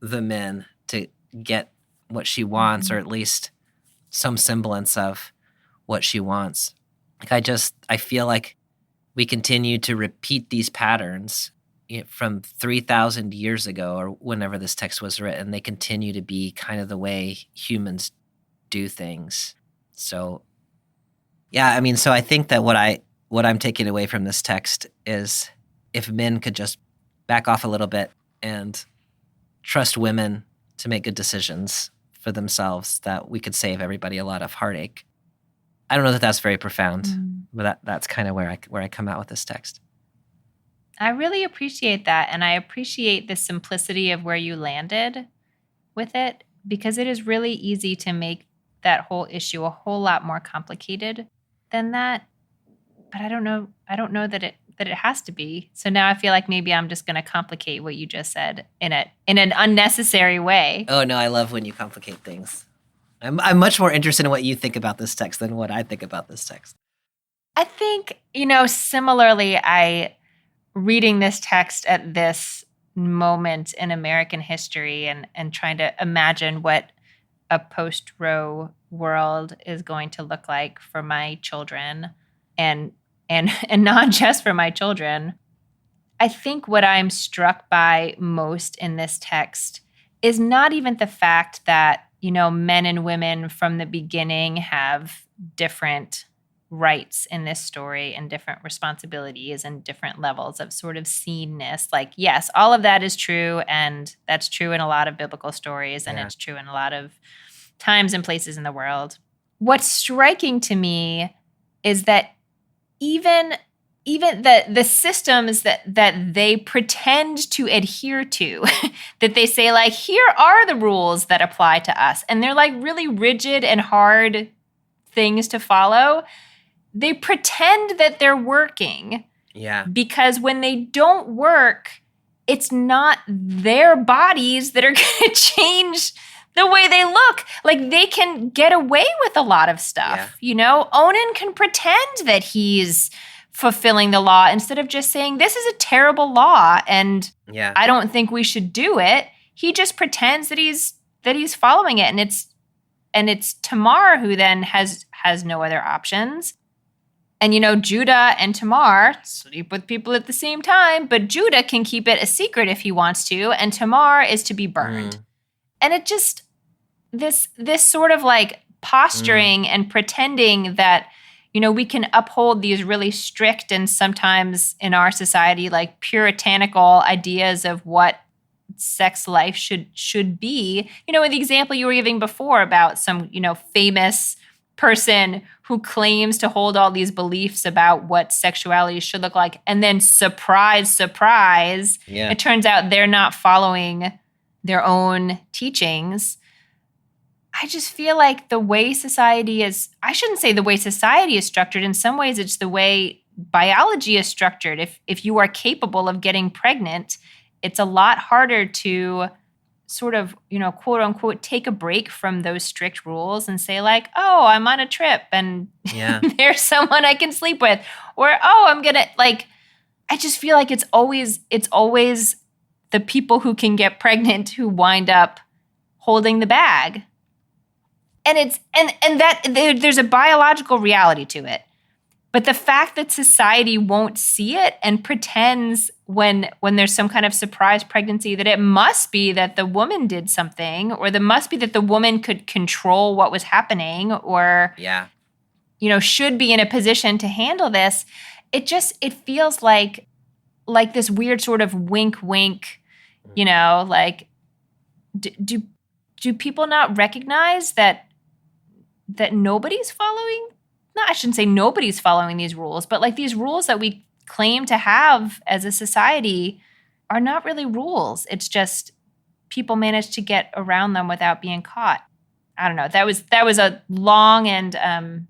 the men to get what she wants, or at least some semblance of what she wants. Like, I feel like we continue to repeat these patterns from 3,000 years ago, or whenever this text was written. They continue to be kind of the way humans do things. So, yeah, I mean, so I think that what I'm taking away from this text is, if men could just back off a little bit and trust women to make good decisions for themselves, that we could save everybody a lot of heartache. I don't know that that's very profound, but that's kind of where I come out with this text. I really appreciate that, and I appreciate the simplicity of where you landed with it, because it is really easy to make that whole issue a whole lot more complicated than that. But I don't know that it has to be. So now I feel like maybe I'm just going to complicate what you just said in an unnecessary way. Oh no, I love when you complicate things. I'm much more interested in what you think about this text than what I think about this text. I think, similarly, reading this text at this moment in American history and trying to imagine what a post-Roe world is going to look like for my children, and not just for my children. I think what I'm struck by most in this text is not even the fact that, men and women from the beginning have different rights in this story and different responsibilities and different levels of sort of seenness. Like, yes, all of that is true, and that's true in a lot of biblical stories, and it's true in a lot of times and places in the world. What's striking to me is that even the systems that they pretend to adhere to, that they say, like, here are the rules that apply to us, and they're like really rigid and hard things to follow. They pretend that they're working. Yeah. Because when they don't work, it's not their bodies that are going to change the way they look. Like, they can get away with a lot of stuff. Yeah. Onan can pretend that he's fulfilling the law instead of just saying, this is a terrible law and I don't think we should do it. He just pretends that he's following it. And it's Tamar who then has no other options. And, Judah and Tamar sleep with people at the same time, but Judah can keep it a secret if he wants to, and Tamar is to be burned. And it just, this sort of like posturing and pretending that, we can uphold these really strict and sometimes in our society, like puritanical ideas of what sex life should be. The example you were giving before about some, famous person who claims to hold all these beliefs about what sexuality should look like. And then surprise, surprise, it turns out they're not following their own teachings. I just feel like the way society is, I shouldn't say the way society is structured. In some ways, it's the way biology is structured. If you are capable of getting pregnant, it's a lot harder to sort of, quote unquote, take a break from those strict rules and say like, oh, I'm on a trip and there's someone I can sleep with. Or, oh, I'm going to I just feel like it's always the people who can get pregnant who wind up holding the bag. And it's, and that there's a biological reality to it. But the fact that society won't see it and pretends when there's some kind of surprise pregnancy that it must be that the woman did something, or that must be that the woman could control what was happening, or should be in a position to handle this. It feels like this weird sort of wink, do people not recognize that nobody's following? No, I shouldn't say nobody's following these rules, but like these rules that we claim to have as a society are not really rules. It's just people manage to get around them without being caught. I don't know. That was a long and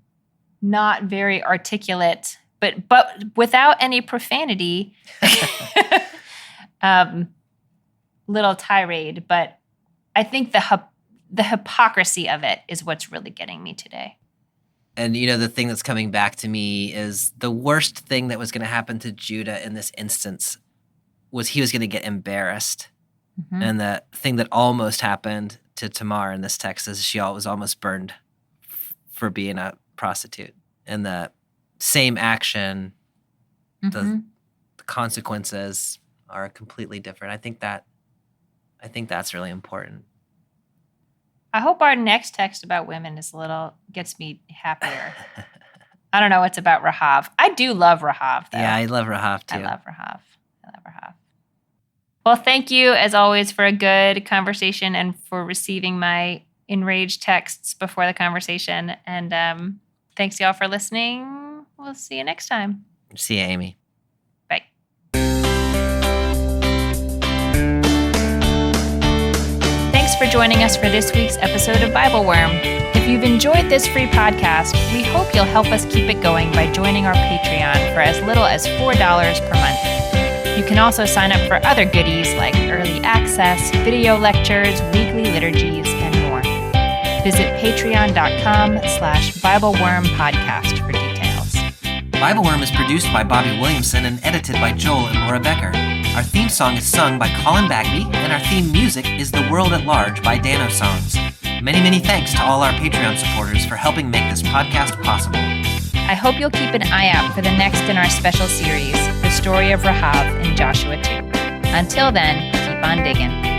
not very articulate, but without any profanity, little tirade. But I think the hypocrisy of it is what's really getting me today. And, the thing that's coming back to me is the worst thing that was going to happen to Judah in this instance was he was going to get embarrassed. Mm-hmm. And the thing that almost happened to Tamar in this text is she was almost burned for being a prostitute. And the same action, the consequences are completely different. I think that's really important. I hope our next text about women gets me happier. I don't know what's about Rahav. I do love Rahav, though. Yeah, I love Rahav, too. I love Rahav. Well, thank you, as always, for a good conversation and for receiving my enraged texts before the conversation. And thanks, y'all, for listening. We'll see you next time. See you, Amy. Bye. Thanks for joining us for this week's episode of BibleWorm. If you've enjoyed this free podcast, we hope you'll help us keep it going by joining our Patreon for as little as $4 per month. You can also sign up for other goodies like early access, video lectures, weekly liturgies, and more. Visit patreon.com/BibleWorm podcast for details. BibleWorm is produced by Bobby Williamson and edited by Joel and Laura Becker. Our theme song is sung by Colin Bagby, and our theme music is The World at Large by Dano Songs. Many, many thanks to all our Patreon supporters for helping make this podcast possible. I hope you'll keep an eye out for the next in our special series, The Story of Rahav in Joshua 2. Until then, keep on digging.